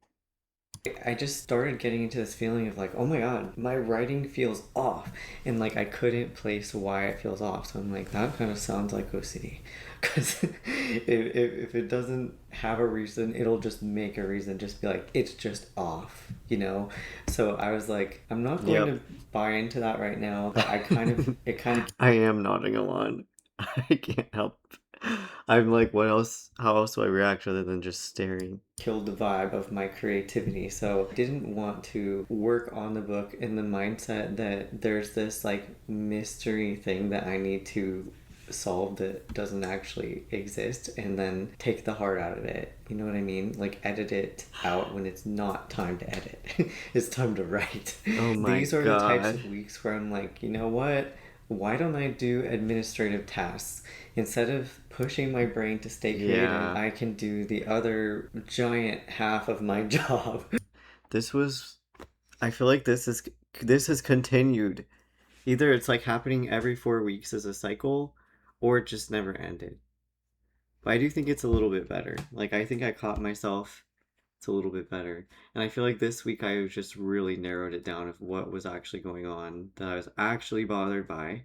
I just started getting into this feeling of like, oh my god, my writing feels off. And like, I couldn't place why it feels off. So I'm like, that kind of sounds like OCD. Because if it doesn't have a reason, it'll just make a reason. Just be like, it's just off, you know? So I was like, I'm not going to buy into that right now. But I I am nodding along. I can't help. I'm like, what else? How else do I react other than just staring? Killed the vibe of my creativity. So I didn't want to work on the book in the mindset that there's this like mystery thing that I need to solve that doesn't actually exist, and then take the heart out of it. You know what I mean? Like, edit it out when it's not time to edit. It's time to write. Oh my These are the types of weeks where I'm like, you know what? Why don't I do administrative tasks? Instead of pushing my brain to stay creative, I can do the other giant half of my job. I feel like this has continued. Either it's like happening every 4 weeks as a cycle, or it just never ended. But I do think it's a little bit better. Like, I think I caught myself. It's a little bit better. And I feel like this week I just really narrowed it down of what was actually going on that I was actually bothered by.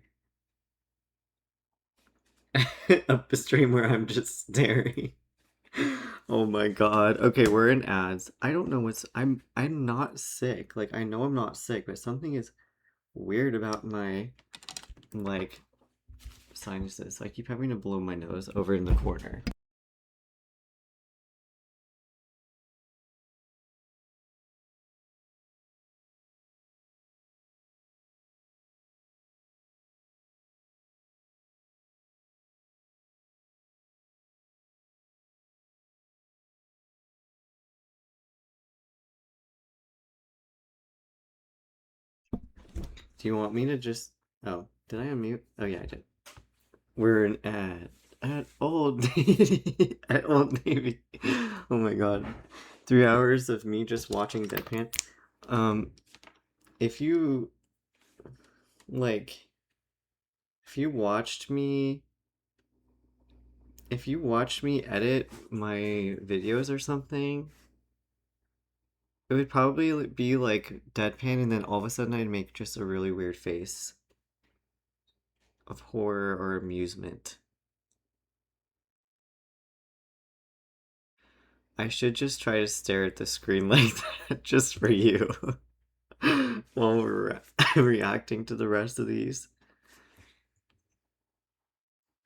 A stream where I'm just staring. Oh my god. Okay, we're in ads. I don't know I'm not sick. Like, I know I'm not sick, but something is weird about my like sinuses. I keep having to blow my nose over in the corner. Do you want me to just... Oh, did I unmute? Oh yeah, I did. We're an ad. At Old Navy. At Old Navy. Oh my god. 3 hours of me just watching Deadpan. If you... Like... If you watched me edit my videos or something, it would probably be like deadpan, and then all of a sudden I'd make just a really weird face of horror or amusement. I should just try to stare at the screen like that just for you while we're reacting to the rest of these.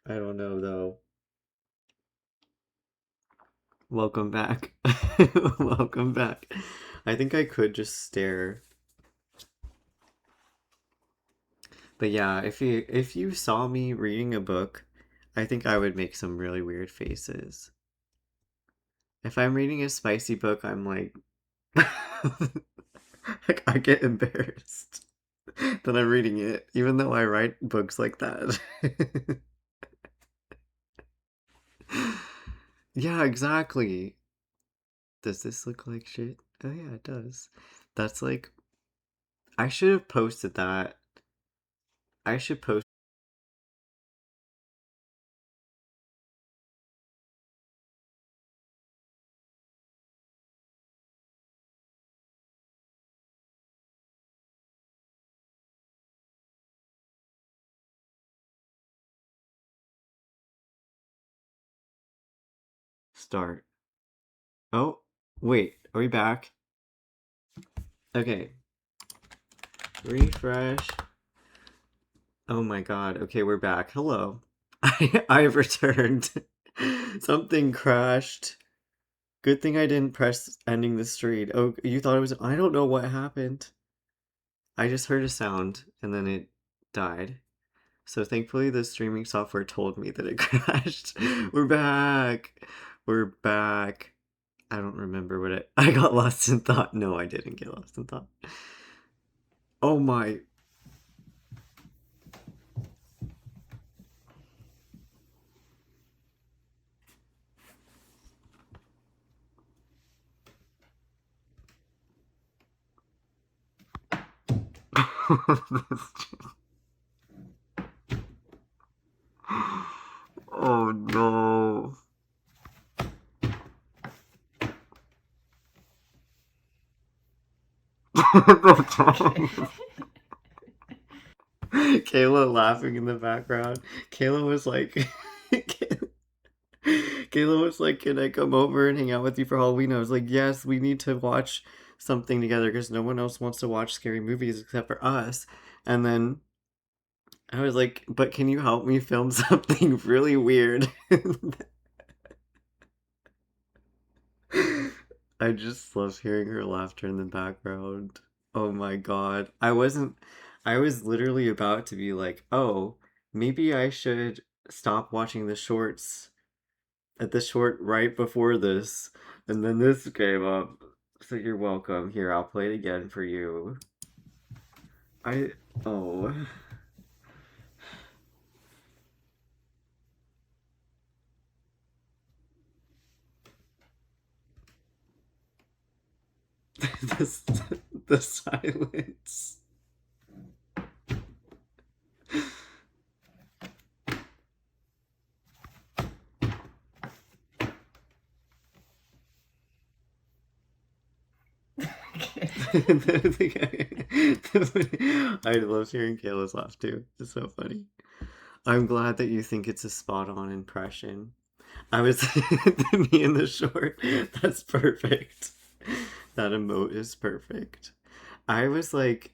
I don't know though. Welcome back. Welcome back. I think I could just stare. But yeah, if you saw me reading a book, I think I would make some really weird faces. If I'm reading a spicy book, I'm like, like, I get embarrassed that I'm reading it, even though I write books like that. Yeah, exactly. Does this look like shit? Oh yeah, it does. That's like, I should have posted that. I should post Start. Oh, wait, are we back? Okay. Refresh. Oh my god. Okay, we're back. Hello. I've returned. Something crashed. Good thing I didn't press ending the stream. Oh, you thought it was... I don't know what happened. I just heard a sound, and then it died. So thankfully the streaming software told me that it crashed. We're back! We're back. I don't remember what I got lost in thought. No, I didn't get lost in thought. Oh my... Oh no. Kayla laughing in the background. Kayla was like, Kayla was like, can I come over and hang out with you for Halloween? I was like, yes, we need to watch something together because no one else wants to watch scary movies except for us. And then I was like, but can you help me film something really weird? I just love hearing her laughter in the background. Oh my god. I was literally about to be like, oh, maybe I should stop watching the shorts at the short right before this. And then this came up. So you're welcome. Here, I'll play it again for you. Oh. this, the silence. I love hearing Kayla's laugh too. It's so funny. I'm glad that you think it's a spot on impression. I was me in the short. That's perfect. That emote is perfect. I was like,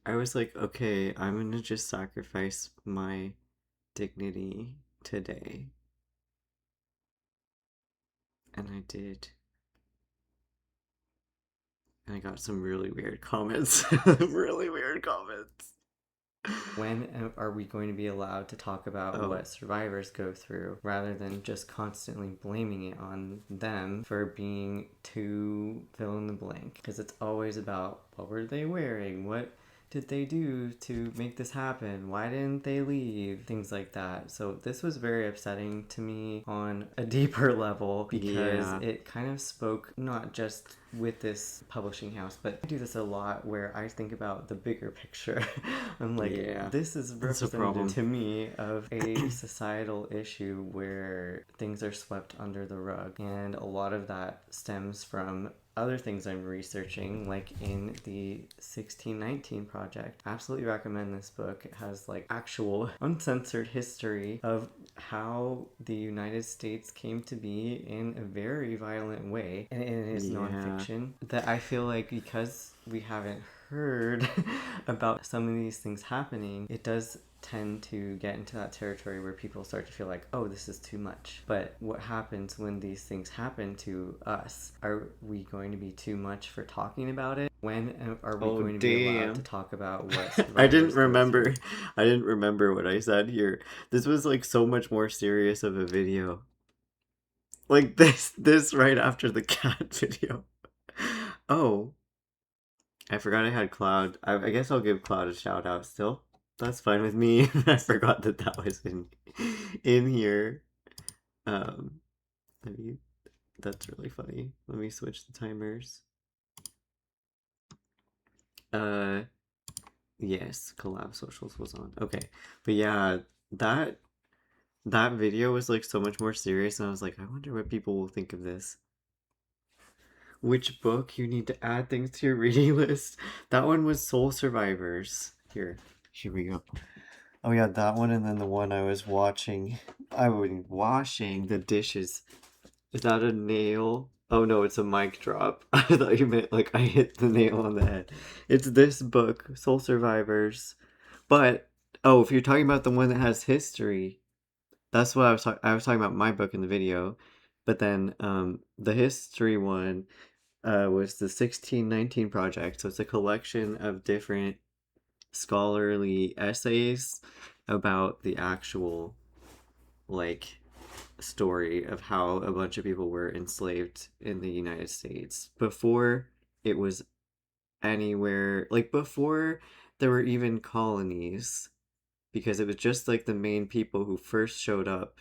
okay, I'm gonna just sacrifice my dignity today. And I did. And I got some really weird comments. Really weird comments. When are we going to be allowed to talk about what survivors go through rather than just constantly blaming it on them for being too fill in the blank? Because it's always about what were they wearing? What did they do to make this happen? Why didn't they leave? Things like that. So this was very upsetting to me on a deeper level because it kind of spoke not just with this publishing house, but I do this a lot where I think about the bigger picture. I'm like, this is representative to me of a societal issue where things are swept under the rug. And a lot of that stems from other things I'm researching, like in the 1619 Project. Absolutely recommend this book. It has like actual uncensored history of how the United States came to be in a very violent way, and it is nonfiction that I feel like because we haven't heard about some of these things happening, it does tend to get into that territory where people start to feel like, oh, this is too much. But what happens when these things happen to us? Are we going to be too much for talking about it? When are we going to be allowed to talk about what I didn't remember. I didn't remember what I said here. This was like so much more serious of a video. Like this right after the cat video. Oh. I forgot I had Cloud. I guess I'll give Cloud a shout out still. That's fine with me. I forgot that was in here. That's really funny. Let me switch the timers. Yes, collab socials was on. Okay, but yeah, that video was like so much more serious, and I was like, I wonder what people will think of this. Which book you need to add things to your reading list? That one was Soul Survivors. Here we go. Oh yeah, that one, and then the one I was watching. I was washing the dishes Is that a nail? Oh no, it's a mic drop. I thought you meant like I hit the nail on the head. It's this book, Soul Survivors. But oh, if you're talking about the one that has history, that's what I was talking about my book in the video. But then the history one was the 1619 Project. So it's a collection of different scholarly essays about the actual like story of how a bunch of people were enslaved in the United States before it was anywhere, like before there were even colonies, because it was just like the main people who first showed up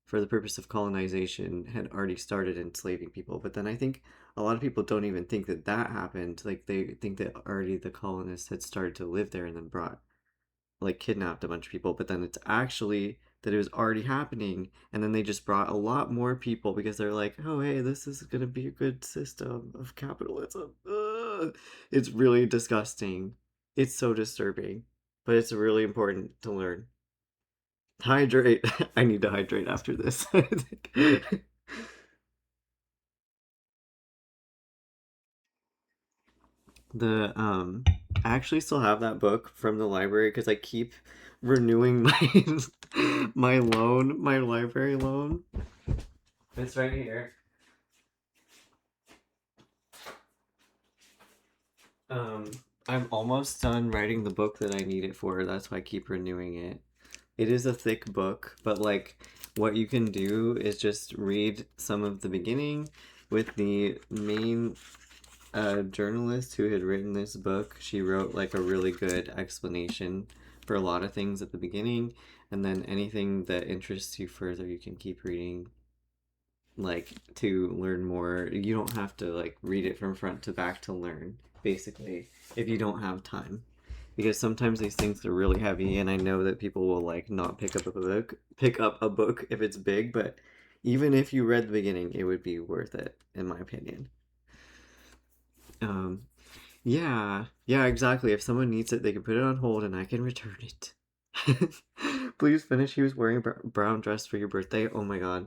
for the purpose of colonization had already started enslaving people. But then I think a lot of people don't even think that that happened. Like they think that already the colonists had started to live there and then brought like kidnapped a bunch of people, but then it's actually that it was already happening, and then they just brought a lot more people because they're like, oh hey, this is gonna be a good system of capitalism. Ugh. It's really disgusting. It's so disturbing, but it's really important to learn. Hydrate. I need to hydrate after this. The I actually still have that book from the library because I keep renewing my my library loan. It's right here. I'm almost done writing the book that I need it for. That's why I keep renewing it. It is a thick book, but like what you can do is just read some of the beginning with the main journalist who had written this book. She wrote like a really good explanation for a lot of things at the beginning, and then anything that interests you further, you can keep reading like to learn more. You don't have to like read it from front to back to learn, basically, if you don't have time. Because sometimes these things are really heavy, and I know that people will like not pick up a book if it's big, but even if you read the beginning, it would be worth it, in my opinion. Um, yeah, yeah, exactly. If someone needs it, they can put it on hold and I can return it. Please finish. He was wearing a brown dress for your birthday. Oh my god.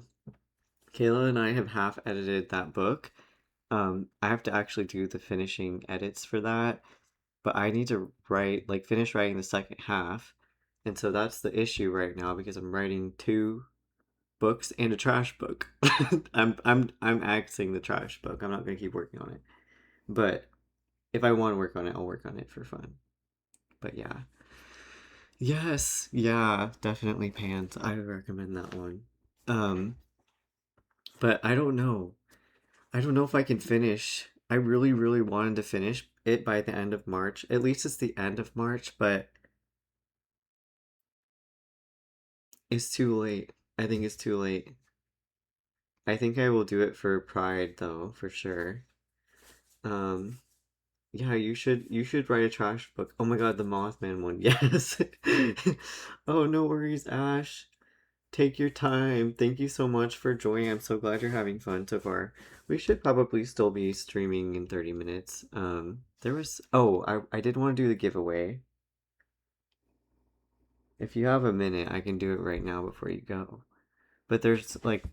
Kayla and I have half edited that book. I have to actually do the finishing edits for that, but I need to finish writing the second half. And so that's the issue right now because I'm writing two books and a trash book. I'm axing the trash book. I'm not gonna keep working on it. But if I want to work on it, I'll work on it for fun. But yeah. Yes, yeah, definitely Pants. I would recommend that one. Um, but I don't know. I don't know if I can finish. I really, really wanted to finish it by the end of March. At least it's the end of March, but it's too late. I think it's too late. I think I will do it for Pride though, for sure. Um, Yeah, you should write a trash book. Oh my god, the Mothman one. Yes. Oh, no worries, Ash. Take your time. Thank you so much for joining. I'm so glad you're having fun so far. We should probably still be streaming in 30 minutes. There was I did want to do the giveaway. If you have a minute, I can do it right now before you go. But there's like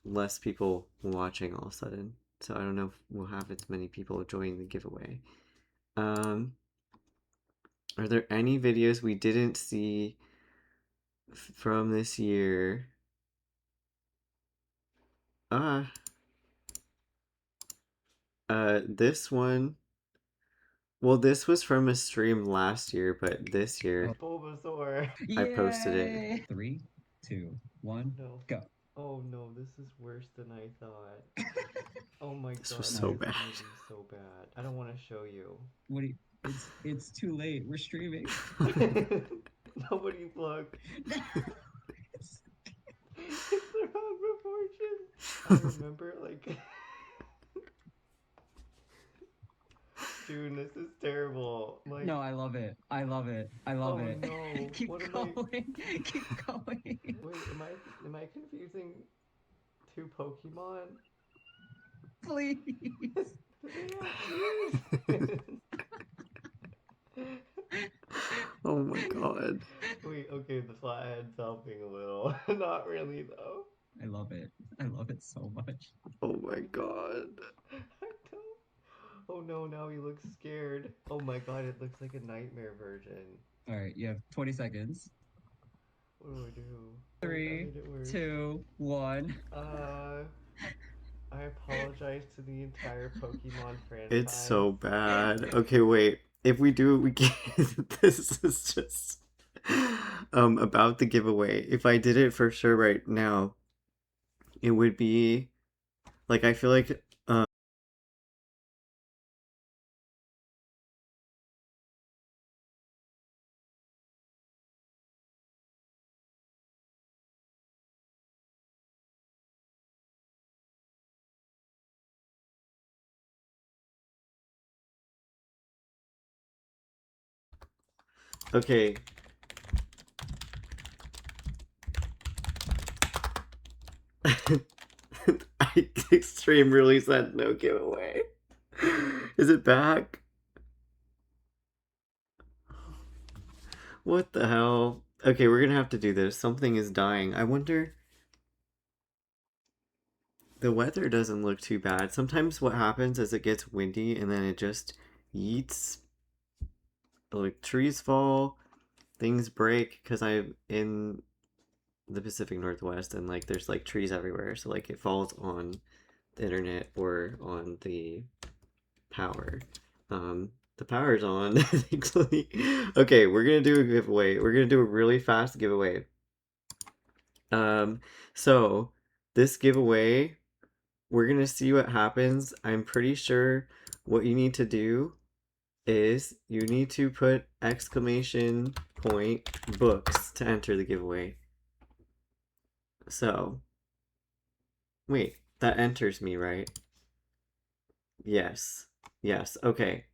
less people watching all of a sudden. So I don't know if we'll have as many people joining the giveaway. Um Are there any videos we didn't see from this year? Ah, this one. Well, this was from a stream last year, but this year Bulbasaur. I posted it. Yay! 3, 2, 1, No. go. Oh no, this is worse than I thought. Oh my god, This was so this is bad. gonna be so bad. I don't want to show you. What do you, it's too late. We're streaming. Nobody look. It's It's the wrong proportion. I remember like Dude, this is terrible. Like No, I love it. I love it. I love Oh, it. no. Keep What am I- going. Keep going. Wait, am I confusing two Pokemon? Please. Do they have ears? Oh my god. Wait, okay, the flathead's helping a little. Not really though. I love it. I love it so much. Oh my god. I don't. Oh no, now he looks scared. Oh my god, it looks like a nightmare version. All right, you have 20 seconds. What do I do? Oh, that 3, made it worse. 2, 1. I apologize to the entire Pokemon franchise. It's so bad. Okay, wait. If we do it, we can't. This is just about the giveaway. If I did it for sure right now, it would be like I feel like okay. Extreme really said no giveaway. Is it back? What the hell? Okay, we're gonna have to do this. Something is dying. I wonder. The weather doesn't look too bad. Sometimes what happens is it gets windy and then it just yeets. Like trees fall, things break because I'm in the Pacific Northwest and like there's like trees everywhere. So like it falls on the internet or on the power. The power's on, thankfully. Okay, we're gonna do a giveaway. We're gonna do a really fast giveaway. So this giveaway, we're gonna see what happens. I'm pretty sure what you need to do is you need to put exclamation point books to enter the giveaway. So, wait, that enters me, right? Yes. Yes, okay.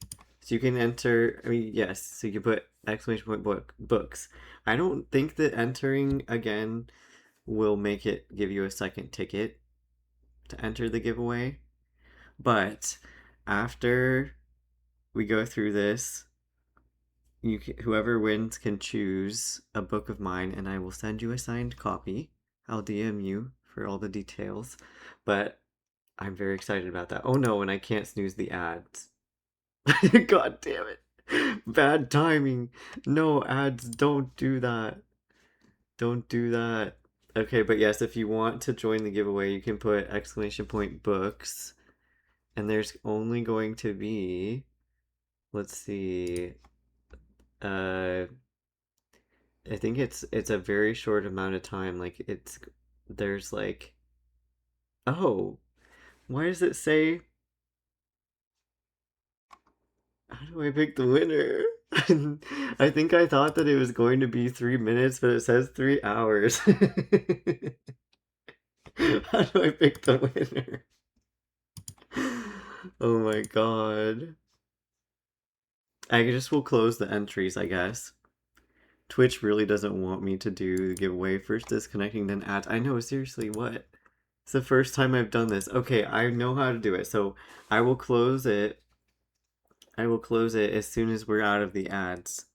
So you can enter, I mean, yes, so you can put exclamation point books. I don't think that entering again will make it give you a second ticket to enter the giveaway. But after we go through this, whoever wins can choose a book of mine and I will send you a signed copy. I'll DM you for all the details. But I'm very excited about that. Oh no, and I can't snooze the ads. God damn it. Bad timing. No ads, don't do that. Don't do that. Okay, but yes, if you want to join the giveaway, you can put exclamation point books. And there's only going to be, let's see, I think it's a very short amount of time. Like there's like, oh, why does it say? How do I pick the winner? I think I thought that it was going to be 3 minutes, but it says 3 hours. How do I pick the winner? Oh my god. I just will close the entries, I guess. Twitch really doesn't want me to do the giveaway. First disconnecting, then ads. I know, seriously, what? It's the first time I've done this. Okay, I know how to do it, so I will close it. I will close it as soon as we're out of the ads.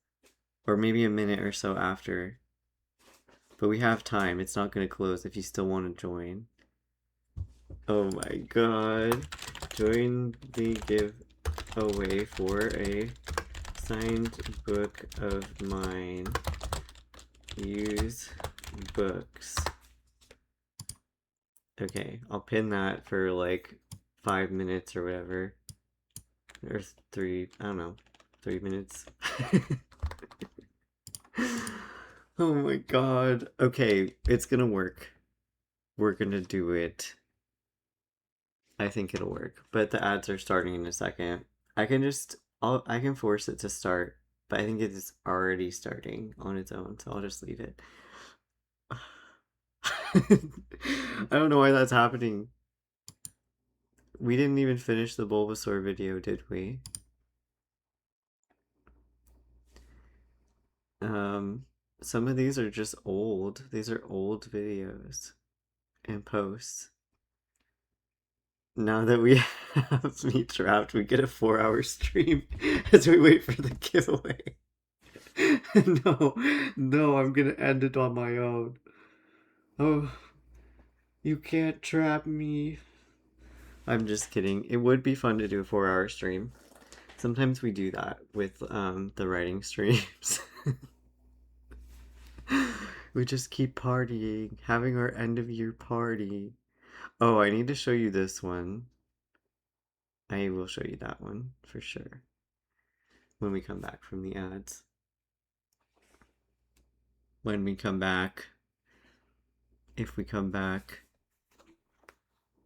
Or maybe a minute or so after. But we have time. It's not going to close if you still want to join. Oh my god. Join the giveaway for a signed book of mine. Use books. Okay, I'll pin that for like 5 minutes or whatever. Or 3, I don't know, 3 minutes. Oh my god. Okay, it's gonna work. We're gonna do it. I think it'll work. But the ads are starting in a second. I can force it to start, but I think it is already starting on its own, so I'll just leave it. I don't know why that's happening. We didn't even finish the Bulbasaur video, did we? Some of these are just old. These are old videos and posts. Now that we have me trapped, we get a 4-hour stream as we wait for the giveaway. No, I'm gonna end it on my own. Oh, You can't trap me. I'm just kidding. It would be fun to do a 4-hour stream. Sometimes we do that with the writing streams. We just keep partying, having our end of year party. Oh, I need to show you this one. I will show you that one for sure when we come back from the ads. When we come back, if we come back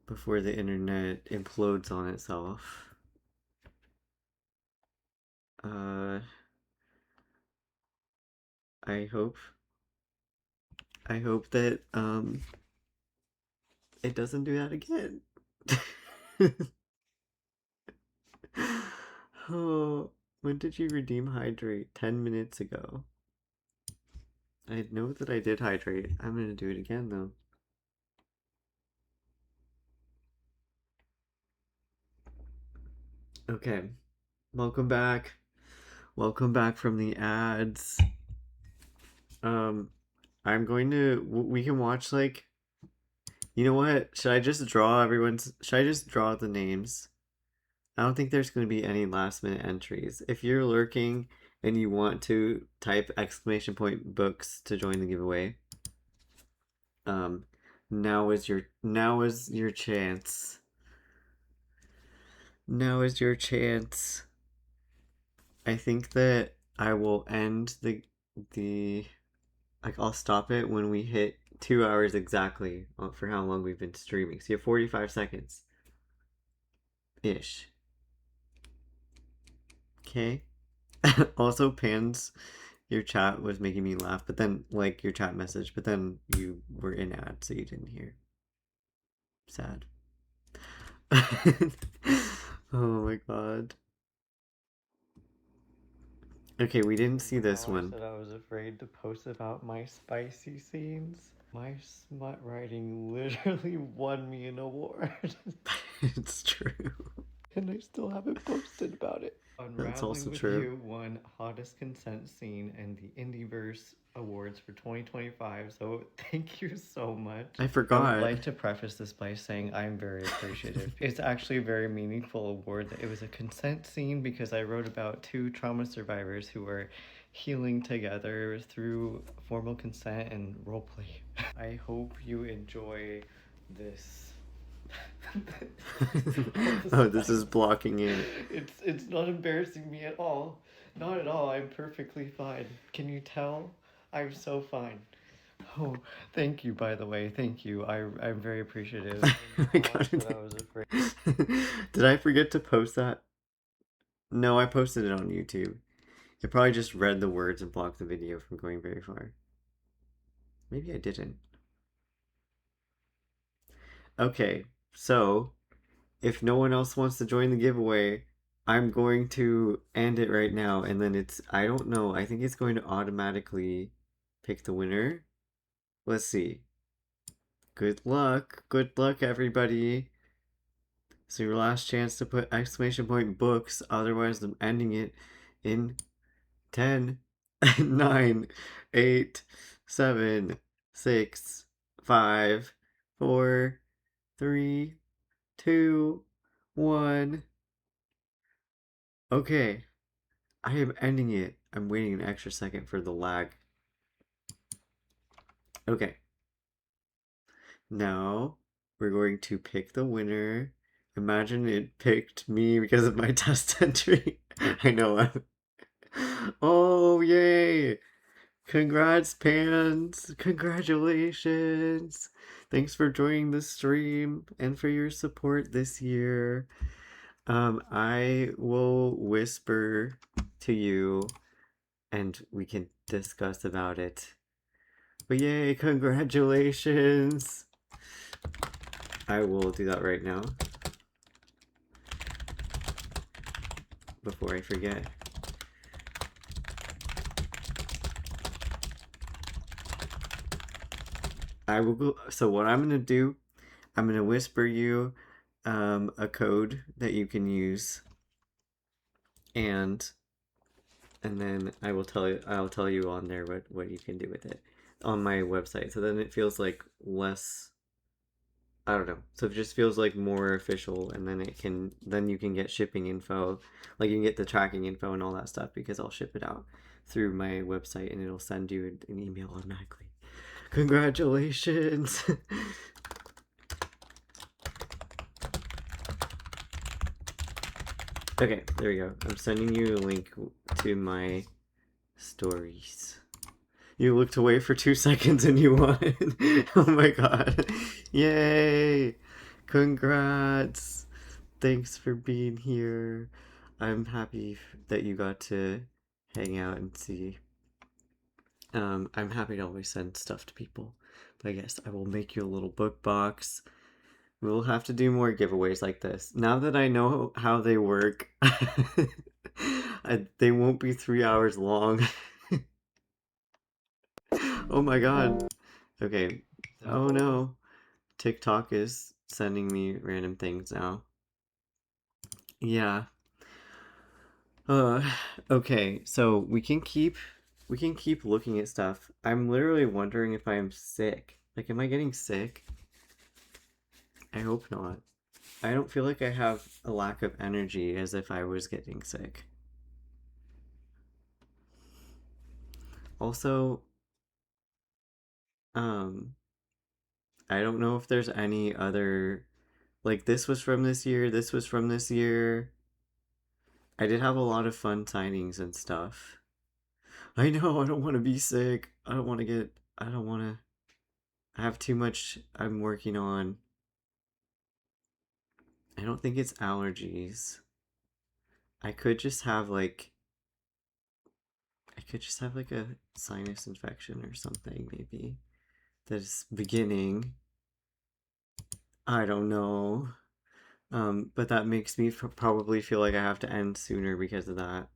before the internet implodes on itself. I hope that it doesn't do that again. Oh, when did you redeem hydrate? 10 minutes ago. I know that I did hydrate. I'm gonna do it again though. Okay, welcome back. Welcome back from the ads. I'm going to, we can watch like, you know what? Should I just draw the names? I don't think there's going to be any last minute entries. If you're lurking and you want to type !books to join the giveaway, now is your chance. Now is your chance. I think that I will end the like I'll stop it when we hit 2 hours exactly for how long we've been streaming. So you have 45 seconds ish. Okay. Also, Pans, your chat was making me laugh, but then like your chat message, but then you were in ad, so you didn't hear. Sad. Oh my god. Okay, we didn't see this one. I said I was afraid to post about my spicy scenes. My smut writing literally won me an award. It's true. And I still haven't posted about it. That's also true. You won Hottest Consent Scene and the Indieverse Awards for 2025, so thank you so much. I forgot. I would like to preface this by saying I'm very appreciative. It's actually a very meaningful award. It was a consent scene because I wrote about 2 trauma survivors who were healing together through formal consent and roleplay. I hope you enjoy this. Oh, this is blocking it. It's not embarrassing me at all. Not at all. I'm perfectly fine. Can you tell? I'm so fine. Oh, thank you, by the way. Thank you. I'm very appreciative. I was afraid. Did I forget to post that? No, I posted it on YouTube. It probably just read the words and blocked the video from going very far. Maybe I didn't. Okay, so if no one else wants to join the giveaway, I'm going to end it right now, and then I don't know, I think it's going to automatically pick the winner. Let's see. Good luck, everybody. So your last chance to put !books, otherwise I'm ending it in 10, 9, 8, 7, 6, 5, 4, 3, 2, 1. Okay, I am ending it. I'm waiting an extra second for the lag. Okay. Now we're going to pick the winner. Imagine it picked me because of my test entry. I know. Oh, yay! Congrats, Pans! Congratulations! Thanks for joining the stream and for your support this year. I will whisper to you and we can discuss about it. But yay, congratulations! I will do that right now. Before I forget. I will go, so what I'm gonna do, I'm gonna whisper you a code that you can use, and then I'll tell you on there what you can do with it on my website. So then it feels like less I don't know. So it just feels like more official, and then you can get shipping info, like you can get the tracking info and all that stuff because I'll ship it out through my website and it'll send you an email automatically. Congratulations. Okay, there we go. I'm sending you a link to my stories. You looked away for 2 seconds and you won. Oh my god. Yay! Congrats! Thanks for being here. I'm happy that you got to hang out and see. I'm happy to always send stuff to people. But I guess I will make you a little book box. We'll have to do more giveaways like this. Now that I know how they work, they won't be 3 hours long. Oh my god. Okay. Oh no. TikTok is sending me random things now. Yeah. Okay. So we can keep looking at stuff. I'm literally wondering if I am sick. Like, am I getting sick? I hope not. I don't feel like I have a lack of energy as if I was getting sick. Also, I don't know if there's any other, like, this was from this year, this was from this year. I did have a lot of fun signings and stuff. I know, I don't want to be sick. I don't want to I have too much I'm working on. I don't think it's allergies. I could just have like a sinus infection or something, maybe. That's beginning. I don't know. But that makes me probably feel like I have to end sooner because of that.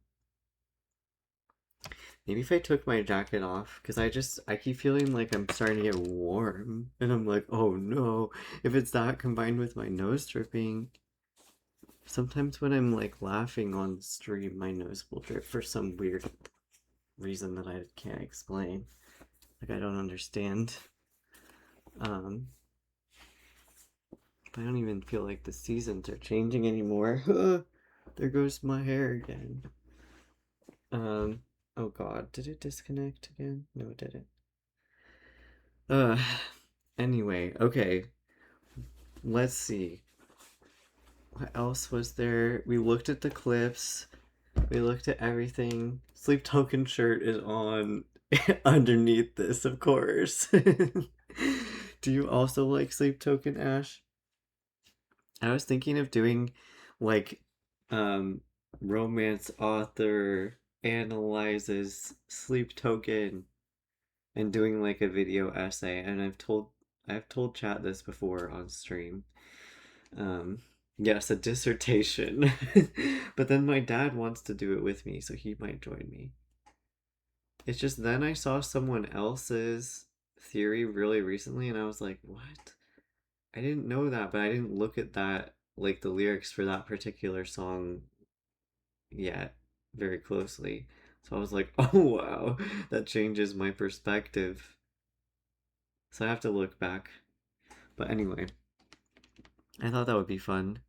Maybe if I took my jacket off, because I keep feeling like I'm starting to get warm. And I'm like, oh no, if it's that combined with my nose dripping. Sometimes when I'm like laughing on stream, my nose will drip for some weird reason that I can't explain. Like, I don't understand. But I don't even feel like the seasons are changing anymore. There goes my hair again. Oh god, did it disconnect again? No, it didn't. Anyway, okay. Let's see. What else was there? We looked at the clips. We looked at everything. Sleep Token shirt is on underneath this, of course. Do you also like Sleep Token, Ash? I was thinking of doing like romance author analyzes Sleep Token and doing like a video essay, and I've told chat this before on stream. Yes, a dissertation. But then my dad wants to do it with me, so he might join me. It's just then I saw someone else's theory really recently and I was like, what? I didn't know that, but I didn't look at that, like the lyrics for that particular song yet very closely. So I was like, oh wow, that changes my perspective. So I have to look back. But anyway, I thought that would be fun.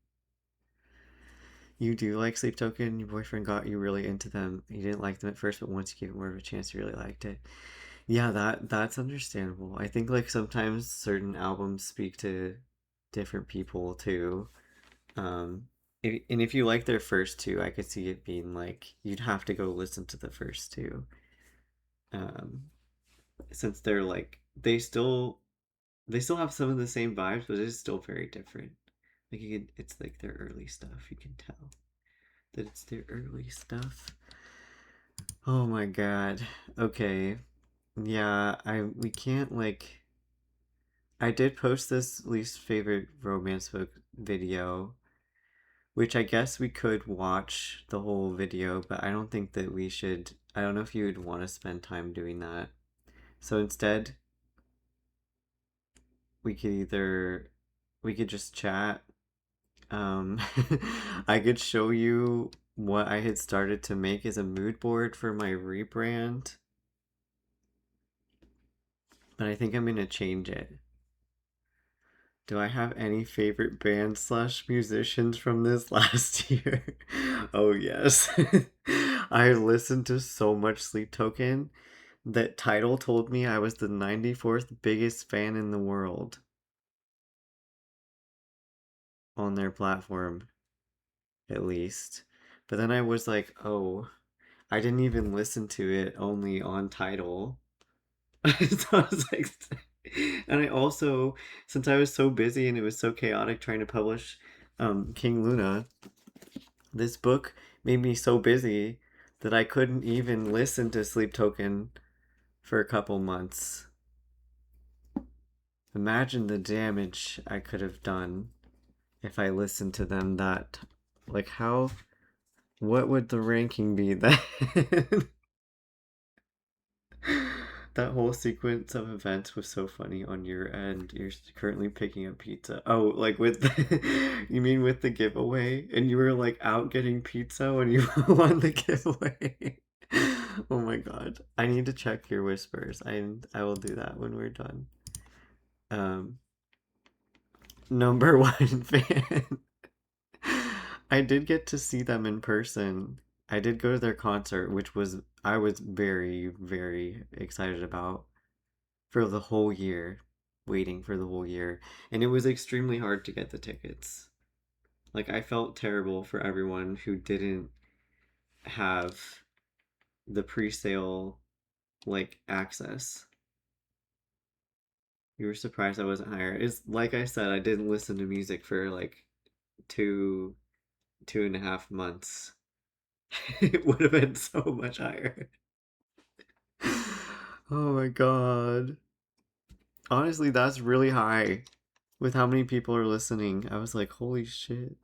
You do like Sleep Token? Your boyfriend got you really into them. You didn't like them at first, but once you gave it more of a chance, you really liked it. Yeah, that's understandable. I think like sometimes certain albums speak to different people too. And if you like their first two, I could see it being like you'd have to go listen to the first two. Since they're like they still have some of the same vibes, but it's still very different. Like it's like their early stuff. You can tell that it's their early stuff. Oh my god. Okay. Yeah, we can't like I did post this least favorite romance book video, which I guess we could watch the whole video, but I don't think that we should. I don't know if you would want to spend time doing that. So instead, we could just chat. I could show you what I had started to make as a mood board for my rebrand. But I think I'm gonna change it Do I have any favorite bands slash musicians from this last year? Oh, yes. I listened to so much Sleep Token that Tidal told me I was the 94th biggest fan in the world on their platform, at least. But then I was like, oh, I didn't even listen to it only on Tidal. So I was like, and I also, since I was so busy and it was so chaotic trying to publish King Luna, this book made me so busy that I couldn't even listen to Sleep Token for a couple months. Imagine the damage I could have done if I listened to them that, like, how, what would the ranking be then? That whole sequence of events was so funny on your end. You're currently picking up pizza. Oh, like with the, you mean with the giveaway? And you were like out getting pizza when you won the giveaway. Oh my god. I need to check your whispers. I will do that when we're done. Number one fan. I did get to see them in person. I did go to their concert, which was I was very, very excited about for the whole year, waiting for the whole year. And it was extremely hard to get the tickets. Like I felt terrible for everyone who didn't have the pre-sale like access. You were surprised I wasn't higher. It's like I said, I didn't listen to music for like 2.5 months. It would have been so much higher. Oh my god. Honestly, that's really high with how many people are listening. I was like, holy shit.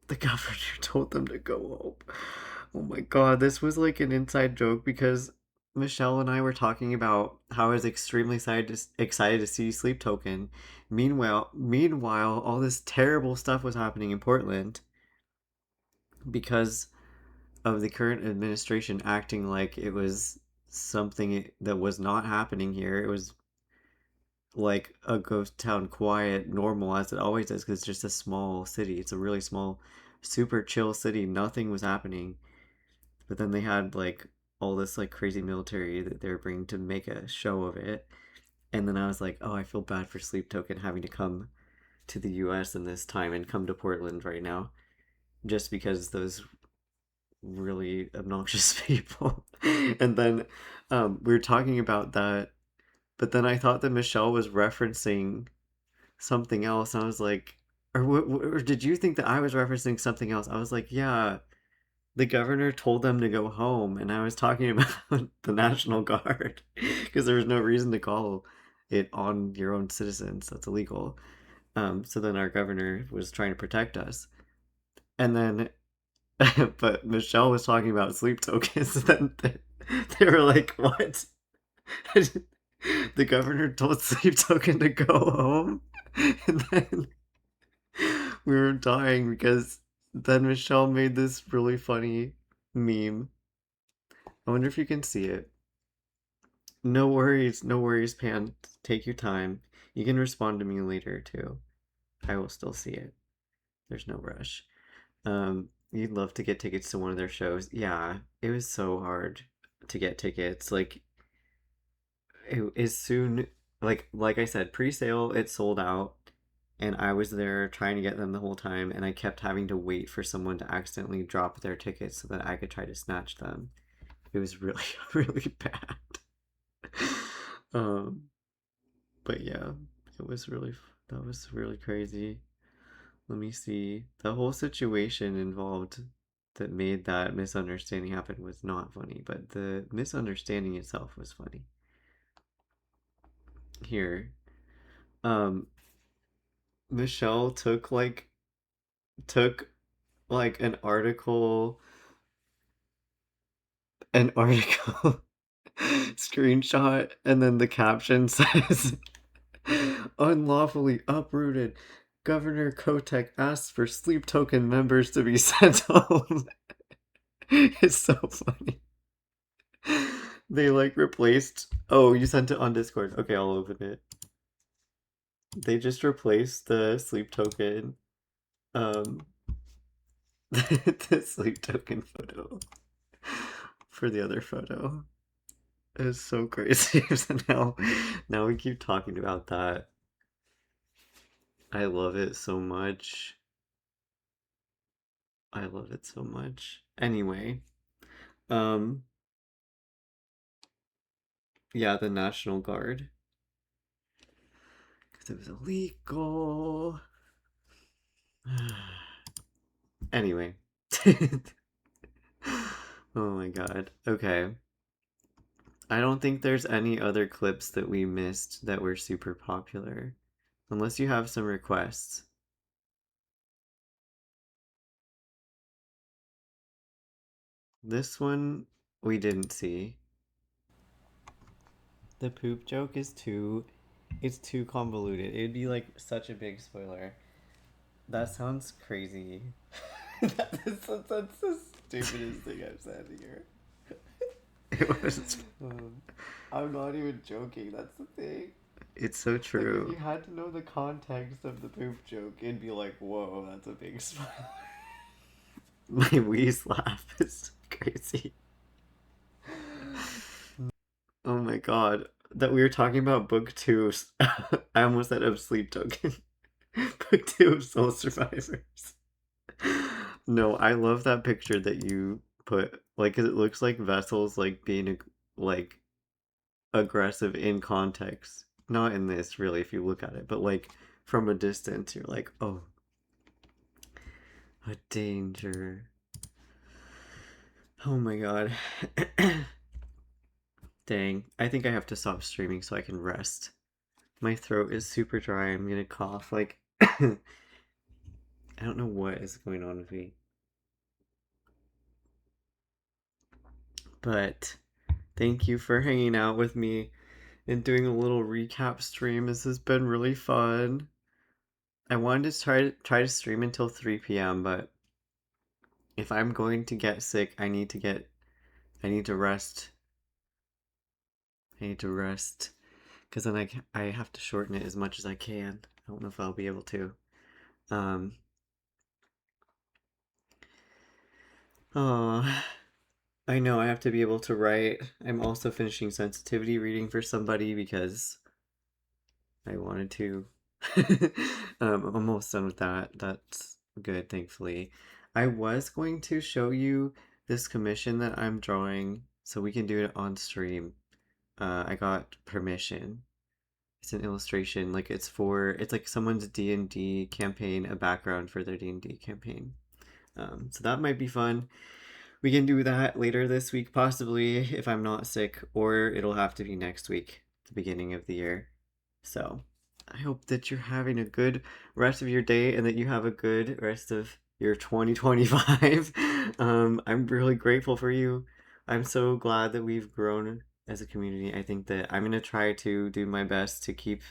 The governor told them to go home. Oh my god, this was like an inside joke because Michelle and I were talking about how I was extremely excited to see Sleep Token. Meanwhile, all this terrible stuff was happening in Portland because of the current administration acting like it was something that was not happening here. It was like a ghost town, quiet, normal as it always is, because it's just a small city. It's a really small, super chill city. Nothing was happening. But then they had like all this like crazy military that they were bringing to make a show of it. And then I was like, oh, I feel bad for Sleep Token having to come to the US in this time and come to Portland right now. Just because those really obnoxious people. And then we were talking about that, but then I thought that Michelle was referencing something else. And I was like, or did you think that I was referencing something else? I was like, yeah, the governor told them to go home, and I was talking about the National Guard because there was no reason to call it on your own citizens. That's illegal. So then our governor was trying to protect us, and then but Michelle was talking about Sleep Tokens, and then they were like, what? The governor told Sleep Token to go home? And then we were dying because then Michelle made this really funny meme. I wonder if you can see it. No worries, Pan. Take your time. You can respond to me later, too. I will still see it. There's no rush. You'd love to get tickets to one of their shows. Yeah, it was so hard to get tickets. Like, it is soon, like I said, pre-sale, it sold out, and I was there trying to get them the whole time, and I kept having to wait for someone to accidentally drop their tickets so that I could try to snatch them. It was really, really bad. But yeah, that was really crazy. Let me see. The whole situation involved that made that misunderstanding happen was not funny, but the misunderstanding itself was funny. Here. Michelle took like an article screenshot, and then the caption says unlawfully uprooted. Governor Kotek asks for Sleep Token members to be sent home. It's so funny. They like replaced. Oh, you sent it on Discord. Okay, I'll open it. They just replaced the sleep token, um, the sleep token photo for the other photo. It's so crazy. So now we keep talking about that. I love it so much. I love it so much. Anyway, um, yeah, the National Guard. Because it was illegal. Anyway. Oh my god. Okay. I don't think there's any other clips that we missed that were super popular. Unless you have some requests. This one we didn't see. The poop joke is it's too convoluted. It'd be like such a big spoiler. That sounds crazy. that's the stupidest thing I've said here. It was. I'm not even joking. That's the thing. It's so true. Like, if you had to know the context of the poop joke, it'd be like, whoa, that's a big spoiler. My wheeze laugh is crazy. Oh my god. That we were talking about book 2. I almost said of Sleep Token. Book 2 of Soul Survivors. No, I love that picture that you put. Like, 'cause it looks like Vessel's like being like aggressive in context. Not in this, really, if you look at it, but like from a distance, you're like, oh, a danger. Oh my god. Dang, I think I have to stop streaming so I can rest. My throat is super dry. I'm gonna cough. Like, I don't know what is going on with me. But thank you for hanging out with me and doing a little recap stream. This has been really fun. I wanted to try to stream until 3 p.m., but if I'm going to get sick, I need to rest. I need to rest. Because then I have to shorten it as much as I can. I don't know if I'll be able to. Oh, I know I have to be able to write. I'm also finishing sensitivity reading for somebody because I wanted to. I'm almost done with that. That's good, thankfully. I was going to show you this commission that I'm drawing so we can do it on stream. I got permission. It's an illustration, like it's like someone's D&D campaign, a background for their D&D campaign. So that might be fun. We can do that later this week, possibly, if I'm not sick, or it'll have to be next week, the beginning of the year. So I hope that you're having a good rest of your day and that you have a good rest of your 2025. I'm really grateful for you. I'm so glad that we've grown as a community. I think that I'm going to try to do my best to keep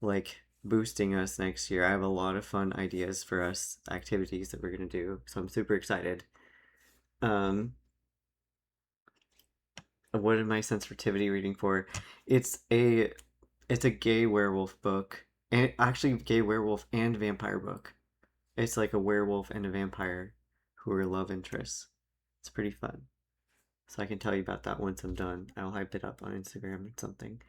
like boosting us next year. I have a lot of fun ideas for us, activities that we're going to do. So I'm super excited. What am I sensitivity reading for? It's a gay werewolf book, and actually gay werewolf and vampire book. It's like a werewolf and a vampire who are love interests. It's pretty fun. So I can tell you about that once I'm done. I'll hype it up on Instagram or something.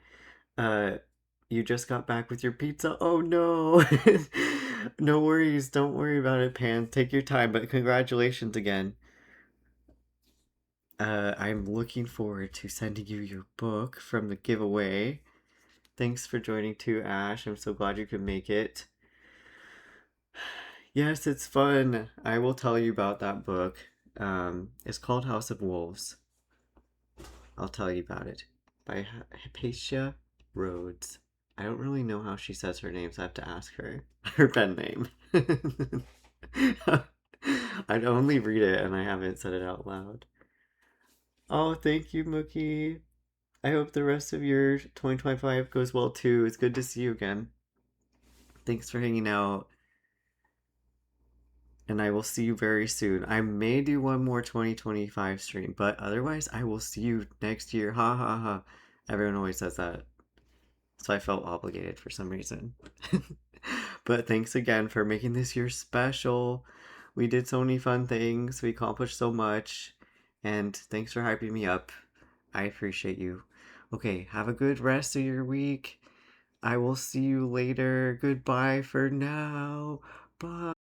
You just got back with your pizza? Oh no! No worries, don't worry about it, Pan. Take your time, but congratulations again. I'm looking forward to sending you your book from the giveaway. Thanks for joining too, Ash. I'm so glad you could make it. Yes, it's fun. I will tell you about that book. It's called House of Wolves. I'll tell you about it. By Hypatia Rhodes. I don't really know how she says her name, so I have to ask her. Her pen name. I'd only read it and I haven't said it out loud. Oh, thank you, Mookie. I hope the rest of your 2025 goes well too. It's good to see you again. Thanks for hanging out. And I will see you very soon. I may do one more 2025 stream, but otherwise I will see you next year. Ha ha ha. Everyone always says that. So I felt obligated for some reason. But thanks again for making this year special. We did so many fun things. We accomplished so much. And thanks for hyping me up. I appreciate you. Okay, have a good rest of your week. I will see you later. Goodbye for now. Bye.